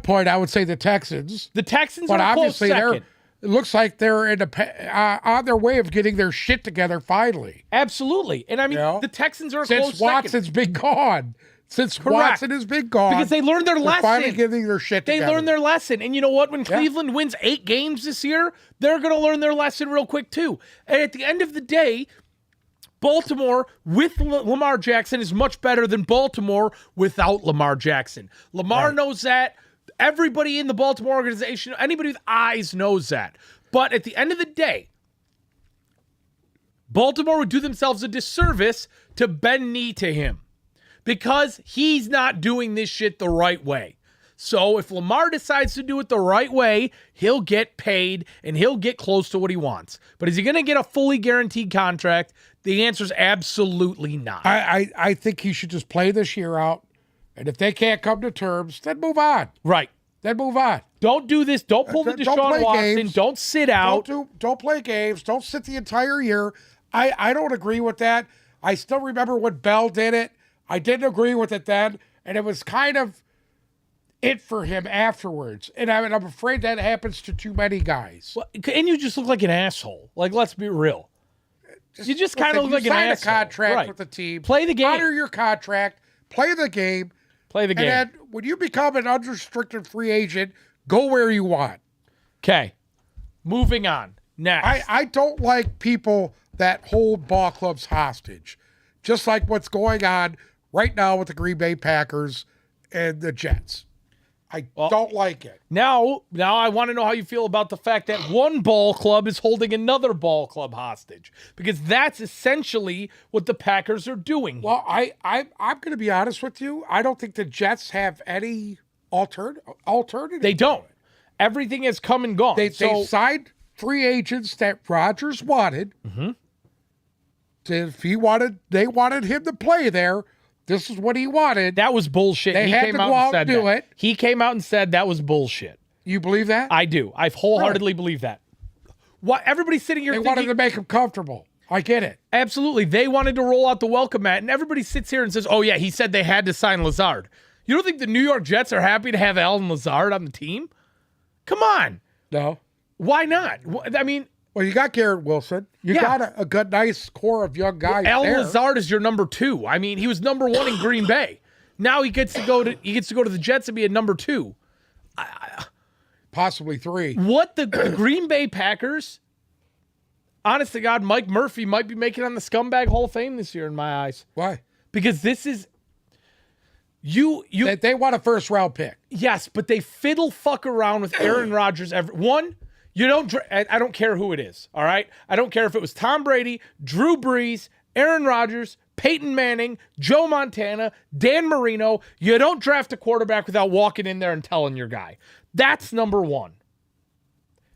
Speaker 2: point, I would say the Texans.
Speaker 1: The Texans are a close second.
Speaker 2: It looks like they're on their way of getting their shit together finally.
Speaker 1: Absolutely. And I mean, the Texans are a close second.
Speaker 2: Since Watson's been gone. Watson has been gone.
Speaker 1: Because they learned their lesson.
Speaker 2: Finally getting their shit together.
Speaker 1: They learned their lesson. And you know what? When Cleveland wins 8 games this year, they're going to learn their lesson real quick too. And at the end of the day, Baltimore with Lamar Jackson is much better than Baltimore without Lamar Jackson. Lamar knows that. Everybody in the Baltimore organization, anybody with eyes knows that. But at the end of the day, Baltimore would do themselves a disservice to bend knee to him because he's not doing this shit the right way. So if Lamar decides to do it the right way, he'll get paid and he'll get close to what he wants. But is he going to get a fully guaranteed contract? The answer is absolutely not.
Speaker 2: I think he should just play this year out. And if they can't come to terms, then move on.
Speaker 1: Right.
Speaker 2: Then move on.
Speaker 1: Don't do this. Don't pull the Deshaun Watson.
Speaker 2: Games.
Speaker 1: Don't sit out.
Speaker 2: Don't play games. Don't sit the entire year. I don't agree with that. I still remember when Bell did it. I didn't agree with it then. And it was kind of it for him afterwards. And I'm afraid that happens to too many guys.
Speaker 1: Well, and you just look like an asshole. Like, let's be real. You just kind of look like an asshole.
Speaker 2: Sign a contract with the team.
Speaker 1: Play the game.
Speaker 2: Honor your contract. Play the game.
Speaker 1: Play the game.
Speaker 2: And then when you become an unrestricted free agent, go where you want.
Speaker 1: Okay. Moving on. Next.
Speaker 2: I don't like people that hold ball clubs hostage. Just like what's going on right now with the Green Bay Packers and the Jets. I don't like it.
Speaker 1: Now I want to know how you feel about the fact that one ball club is holding another ball club hostage, because that's essentially what the Packers are doing.
Speaker 2: Well, I'm going to be honest with you. I don't think the Jets have any alternative.
Speaker 1: They don't. Everything has come and gone.
Speaker 2: They signed free agents that Rodgers wanted.
Speaker 1: Mm-hmm.
Speaker 2: If they wanted him to play there. This is what he wanted.
Speaker 1: That was bullshit.
Speaker 2: They had to go out and do it.
Speaker 1: He came out and said that was bullshit.
Speaker 2: You believe that?
Speaker 1: I do. I wholeheartedly believe that. What everybody's sitting here
Speaker 2: They
Speaker 1: thinking,
Speaker 2: wanted to make him comfortable. I get it.
Speaker 1: Absolutely. They wanted to roll out the welcome mat, and everybody sits here and says, oh, yeah, he said they had to sign Lazard. You don't think the New York Jets are happy to have Allen Lazard on the team? Come on.
Speaker 2: No.
Speaker 1: Why not? I mean...
Speaker 2: Well, you got Garrett Wilson. You got a good, nice core of young guys.
Speaker 1: Allen Lazard is your number 2. I mean, he was number 1 in Green Bay. Now he gets to go to the Jets and be a number 2.
Speaker 2: Possibly 3.
Speaker 1: What the Green Bay Packers? Honest to God, Mike Murphy might be making on the Scumbag Hall of Fame this year in my eyes.
Speaker 2: Why?
Speaker 1: Because this is
Speaker 2: they want a first round pick.
Speaker 1: Yes, but they fiddle fuck around with Aaron Rodgers. You don't. I don't care who it is. All right. I don't care if it was Tom Brady, Drew Brees, Aaron Rodgers, Peyton Manning, Joe Montana, Dan Marino. You don't draft a quarterback without walking in there and telling your guy. That's number 1.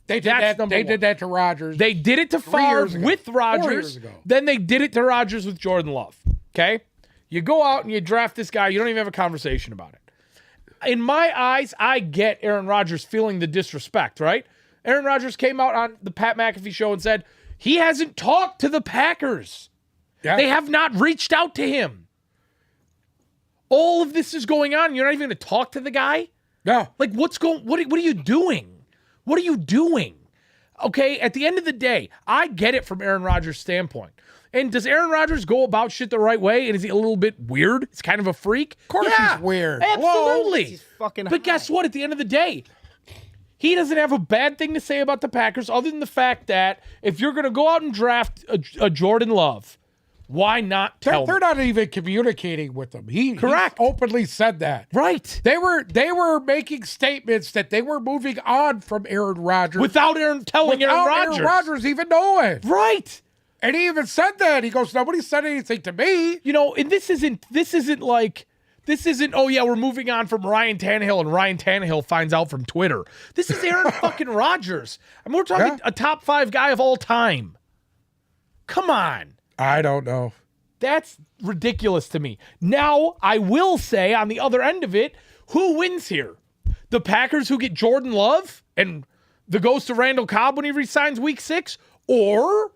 Speaker 2: They did that to Rodgers.
Speaker 1: They did it to Favre with Rodgers. Then they did it to Rodgers with Jordan Love. Okay. You go out and you draft this guy. You don't even have a conversation about it. In my eyes, I get Aaron Rodgers feeling the disrespect. Right. Aaron Rodgers came out on the Pat McAfee show and said he hasn't talked to the Packers. Yeah. They have not reached out to him. All of this is going on. You're not even going to talk to the guy?
Speaker 2: No.
Speaker 1: Like, what are you doing? What are you doing? Okay, at the end of the day, I get it from Aaron Rodgers' standpoint. And does Aaron Rodgers go about shit the right way? And is he a little bit weird? It's kind of a freak?
Speaker 2: Of course he's weird.
Speaker 1: Absolutely.
Speaker 3: He's fucking
Speaker 1: But guess what? At the end of the day, He doesn't have a bad thing to say about the Packers other than the fact that if you're going to go out and draft a Jordan Love, why not tell
Speaker 2: They're not even communicating with him.
Speaker 1: Correct.
Speaker 2: He openly said that.
Speaker 1: Right.
Speaker 2: They were making statements that they were moving on from Aaron Rodgers
Speaker 1: Without Aaron telling Aaron Rodgers.
Speaker 2: Aaron Rodgers even knowing.
Speaker 1: Right.
Speaker 2: And he even said that. He goes, nobody said anything to me.
Speaker 1: You know, and this isn't, oh yeah, we're moving on from Ryan Tannehill and Ryan Tannehill finds out from Twitter. This is Aaron fucking Rodgers. I mean, we're talking a top 5 guy of all time. Come on.
Speaker 2: I don't know.
Speaker 1: That's ridiculous to me. Now, I will say on the other end of it, who wins here? The Packers who get Jordan Love and the ghost of Randall Cobb when he resigns week 6? Or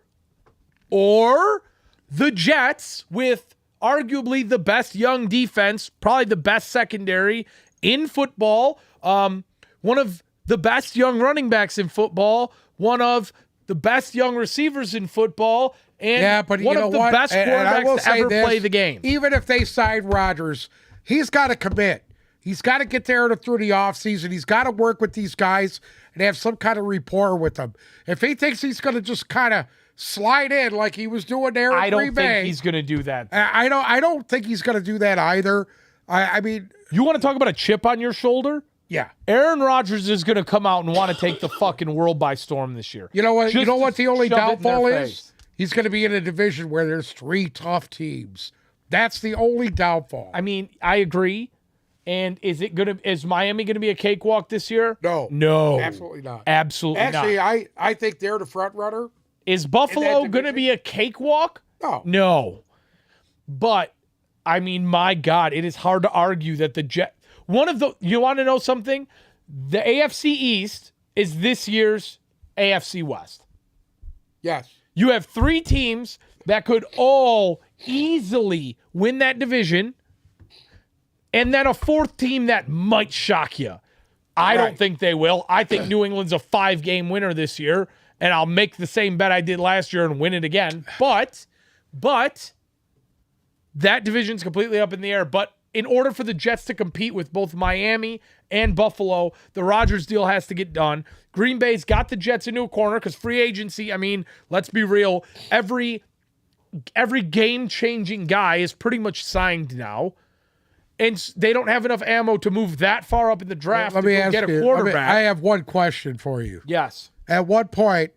Speaker 1: the Jets with arguably the best young defense, probably the best secondary in football, one of the best young running backs in football, one of the best young receivers in football, and one of the best quarterbacks to ever play the game.
Speaker 2: Even if they sign Rodgers, he's got to commit. He's got to get there through the offseason. He's got to work with these guys and have some kind of rapport with them. If he thinks he's going to just kind of slide in like he was doing there in Green Bay,
Speaker 1: I don't think he's going to do that.
Speaker 2: I don't think he's going to do that either. I mean,
Speaker 1: you want to talk about a chip on your shoulder?
Speaker 2: Yeah.
Speaker 1: Aaron Rodgers is going to come out and want to take the fucking world by storm this year.
Speaker 2: You know what? You know what the only downfall is?
Speaker 1: Face.
Speaker 2: He's going to be in a division where there's 3 tough teams. That's the only downfall.
Speaker 1: I mean, I agree. And is Miami going to be a cakewalk this year?
Speaker 2: No. Absolutely not.
Speaker 1: Absolutely not.
Speaker 2: Actually, I think they're the front runner.
Speaker 1: Is Buffalo going to be a cakewalk? No. But, I mean, my God, it is hard to argue that the Jet. You want to know something? The AFC East is this year's AFC West.
Speaker 2: Yes.
Speaker 1: You have 3 teams that could all easily win that division, and then a 4th team that might shock you. I don't think they will. I think New England's a 5-game winner this year, and I'll make the same bet I did last year and win it again. But that division's completely up in the air. But in order for the Jets to compete with both Miami and Buffalo, the Rodgers deal has to get done. Green Bay's got the Jets into a corner because free agency, I mean, let's be real, every game-changing guy is pretty much signed now. And they don't have enough ammo to move that far up in the draft to get a quarterback.
Speaker 2: I have one question for you.
Speaker 1: Yes.
Speaker 2: At what point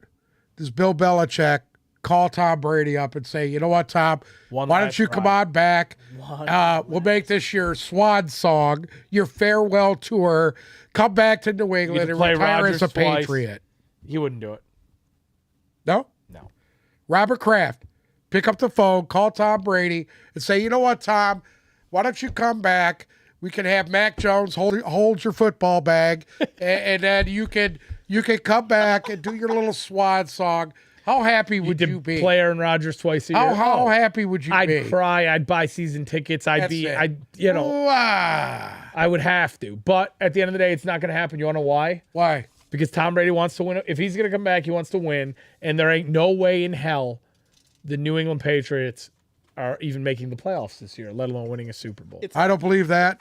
Speaker 2: does Bill Belichick call Tom Brady up and say, you know what, Tom, why don't you come on back? We'll make this your swan song, your farewell tour. Come back to New England and retire as a Patriot.
Speaker 1: He wouldn't do it.
Speaker 2: No?
Speaker 1: No.
Speaker 2: Robert Kraft, pick up the phone, call Tom Brady, and say, you know what, Tom, why don't you come back? We can have Mac Jones hold your football bag, and then you can come back and do your little swan song. How happy would you be?
Speaker 1: Play Aaron Rodgers twice a year.
Speaker 2: How happy would you be?
Speaker 1: I'd cry. I'd buy season tickets. I would have to. But at the end of the day, it's not going to happen. You want to know why?
Speaker 2: Why?
Speaker 1: Because Tom Brady wants to win. If he's going to come back, he wants to win. And there ain't no way in hell the New England Patriots are even making the playoffs this year, let alone winning a Super Bowl.
Speaker 2: I don't believe that.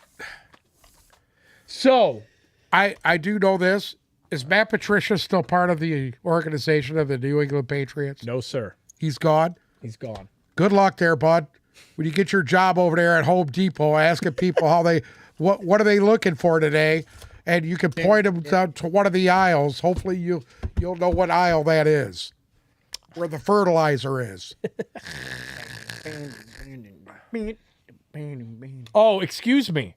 Speaker 1: So,
Speaker 2: I do know this. Is Matt Patricia still part of the organization of the New England Patriots?
Speaker 1: No, sir.
Speaker 2: He's gone?
Speaker 1: He's gone.
Speaker 2: Good luck there, bud. When you get your job over there at Home Depot, asking people what are they looking for today, and you can point them down to one of the aisles. Hopefully you'll know what aisle that is, where the fertilizer is.
Speaker 1: Oh, excuse me.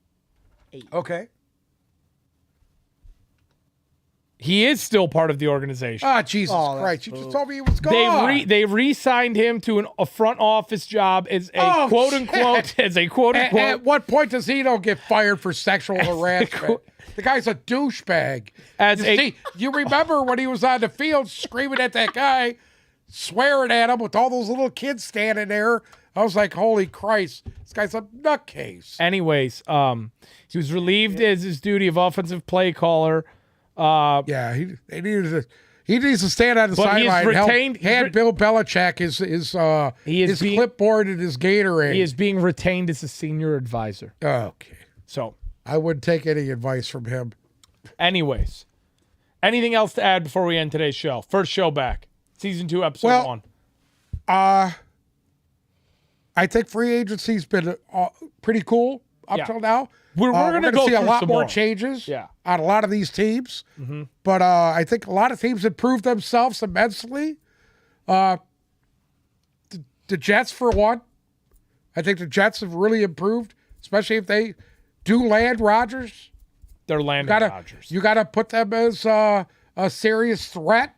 Speaker 2: Okay.
Speaker 1: He is still part of the organization.
Speaker 2: Ah, Jesus Christ. You just told me he was gone.
Speaker 1: They re-signed him to a front office job as a quote-unquote.
Speaker 2: At what point does he don't get fired for sexual harassment? The guy's a douchebag. You remember when he was on the field screaming at that guy, swearing at him with all those little kids standing there? I was like, holy Christ, this guy's a nutcase.
Speaker 1: Anyways, he was relieved as his duty of offensive play caller.
Speaker 2: He needs to stand on the sideline. Hand Bill Belichick his clipboard and his Gatorade.
Speaker 1: He is being retained as a senior advisor.
Speaker 2: Okay.
Speaker 1: So
Speaker 2: I wouldn't take any advice from him.
Speaker 1: Anyways, Anything else to add before we end today's show? First show back. Season 2, episode
Speaker 2: Well,
Speaker 1: 1.
Speaker 2: I think free agency's been pretty cool up till now.
Speaker 1: We're going to
Speaker 2: gonna
Speaker 1: go
Speaker 2: see a
Speaker 1: through
Speaker 2: lot
Speaker 1: some
Speaker 2: more changes
Speaker 1: Yeah.
Speaker 2: on a lot of these teams. But I think a lot of teams improved themselves immensely. The Jets, for one. I think the Jets have really improved, especially if they do land Rodgers.
Speaker 1: They're landing Rodgers.
Speaker 2: You got to put them as a serious threat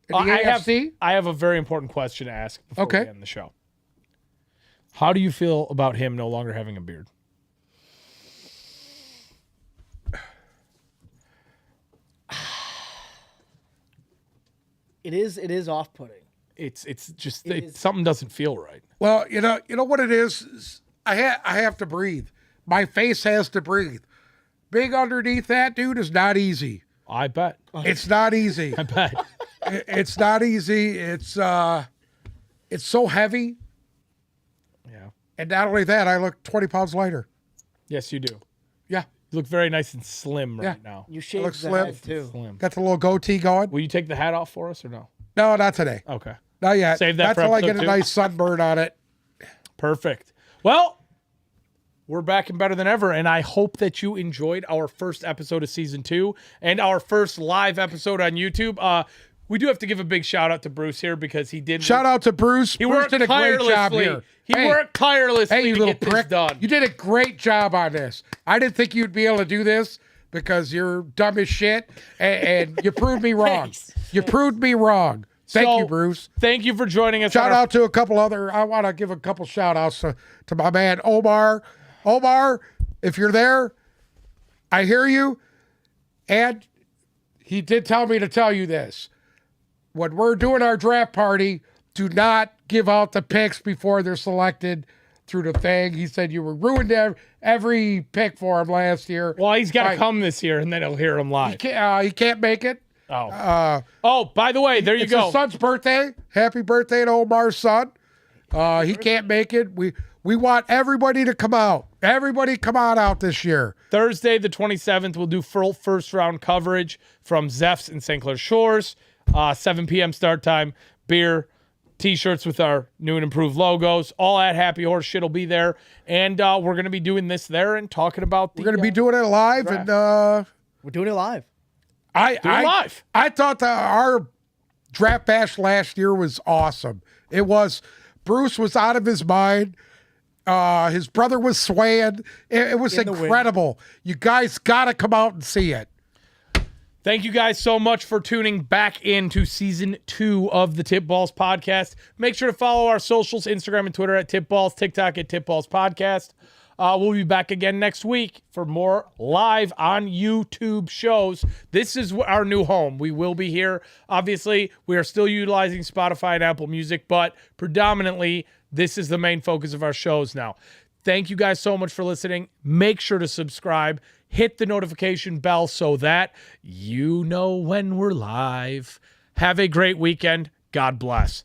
Speaker 2: in the AFC.
Speaker 1: I have a very important question to ask before we end the show. How do you feel about him no longer having a beard?
Speaker 3: It is off-putting.
Speaker 1: It's just something doesn't feel right.
Speaker 2: Well, you know what it is I have to breathe. My face has to breathe. Being underneath that dude is not easy.
Speaker 1: I bet.
Speaker 2: It's not easy.
Speaker 1: I bet.
Speaker 2: It's not easy. It's so heavy.
Speaker 1: Yeah.
Speaker 2: And not only that, I look 20 pounds lighter.
Speaker 1: Yes, you do.
Speaker 2: Yeah.
Speaker 1: You look very nice and slim right now.
Speaker 3: You shaved
Speaker 2: look
Speaker 3: the
Speaker 2: slim.
Speaker 3: head, too.
Speaker 1: Slim.
Speaker 2: Got the little goatee going.
Speaker 1: Will you take the hat off for us or no?
Speaker 2: No, not today.
Speaker 1: Okay.
Speaker 2: Not yet.
Speaker 1: Save that
Speaker 2: That's
Speaker 1: for
Speaker 2: till I
Speaker 1: episode
Speaker 2: get a
Speaker 1: 2.
Speaker 2: nice sunburn on it.
Speaker 1: Perfect. Well, we're back and better than ever, and I hope that you enjoyed our first episode of Season 2 and our first live episode on YouTube. We do have to give a big shout out to Bruce here because he did.
Speaker 2: Shout out to Bruce.
Speaker 1: He
Speaker 2: Bruce
Speaker 1: worked
Speaker 2: did a great job
Speaker 1: tirelessly.
Speaker 2: here.
Speaker 1: He worked tirelessly
Speaker 2: Hey, you
Speaker 1: to
Speaker 2: little
Speaker 1: get this
Speaker 2: prick.
Speaker 1: done.
Speaker 2: You did a great job on this. I didn't think you'd be able to do this because you're dumb as shit, and you proved me wrong. You proved me wrong. Thank you, Bruce.
Speaker 1: Thank you for joining us.
Speaker 2: Shout out to a couple other. I want to give a couple shout outs to my man Omar. Omar, if you're there, I hear you. And he did tell me to tell you this. When we're doing our draft party, do not give out the picks before they're selected through the thing. He said you were ruined every pick for him last year.
Speaker 1: Well, he's got to come this year, and then he'll hear him live.
Speaker 2: He can't make it.
Speaker 1: Oh, by the way, there you
Speaker 2: It's
Speaker 1: go.
Speaker 2: his son's birthday. Happy birthday to Omar's son. He can't make it. We want everybody to come out. Everybody come on out this year.
Speaker 1: Thursday, the 27th, we'll do first round coverage from Zeph's in St. Clair Shores. 7 p.m. start time. Beer, T-shirts with our new and improved logos. All at Happy Horse shit will be there. And we're going to be doing this there and talking about the...
Speaker 2: We're going to be doing it live.
Speaker 1: draft.
Speaker 2: And
Speaker 3: We're doing it live.
Speaker 1: live.
Speaker 2: I thought that our draft bash last year was awesome. It was. Bruce was out of his mind. His brother was swaying. It was incredible. You guys got to come out and see it.
Speaker 1: Thank you guys so much for tuning back into Season 2 of the Tip Balls Podcast. Make sure to follow our socials, Instagram and Twitter at Tip Balls, TikTok at Tip Balls Podcast. We'll be back again next week for more live on YouTube shows. This is our new home. We will be here. Obviously, we are still utilizing Spotify and Apple Music, but predominantly, this is the main focus of our shows now. Thank you guys so much for listening. Make sure to subscribe. Hit the notification bell so that you know when we're live. Have a great weekend. God bless.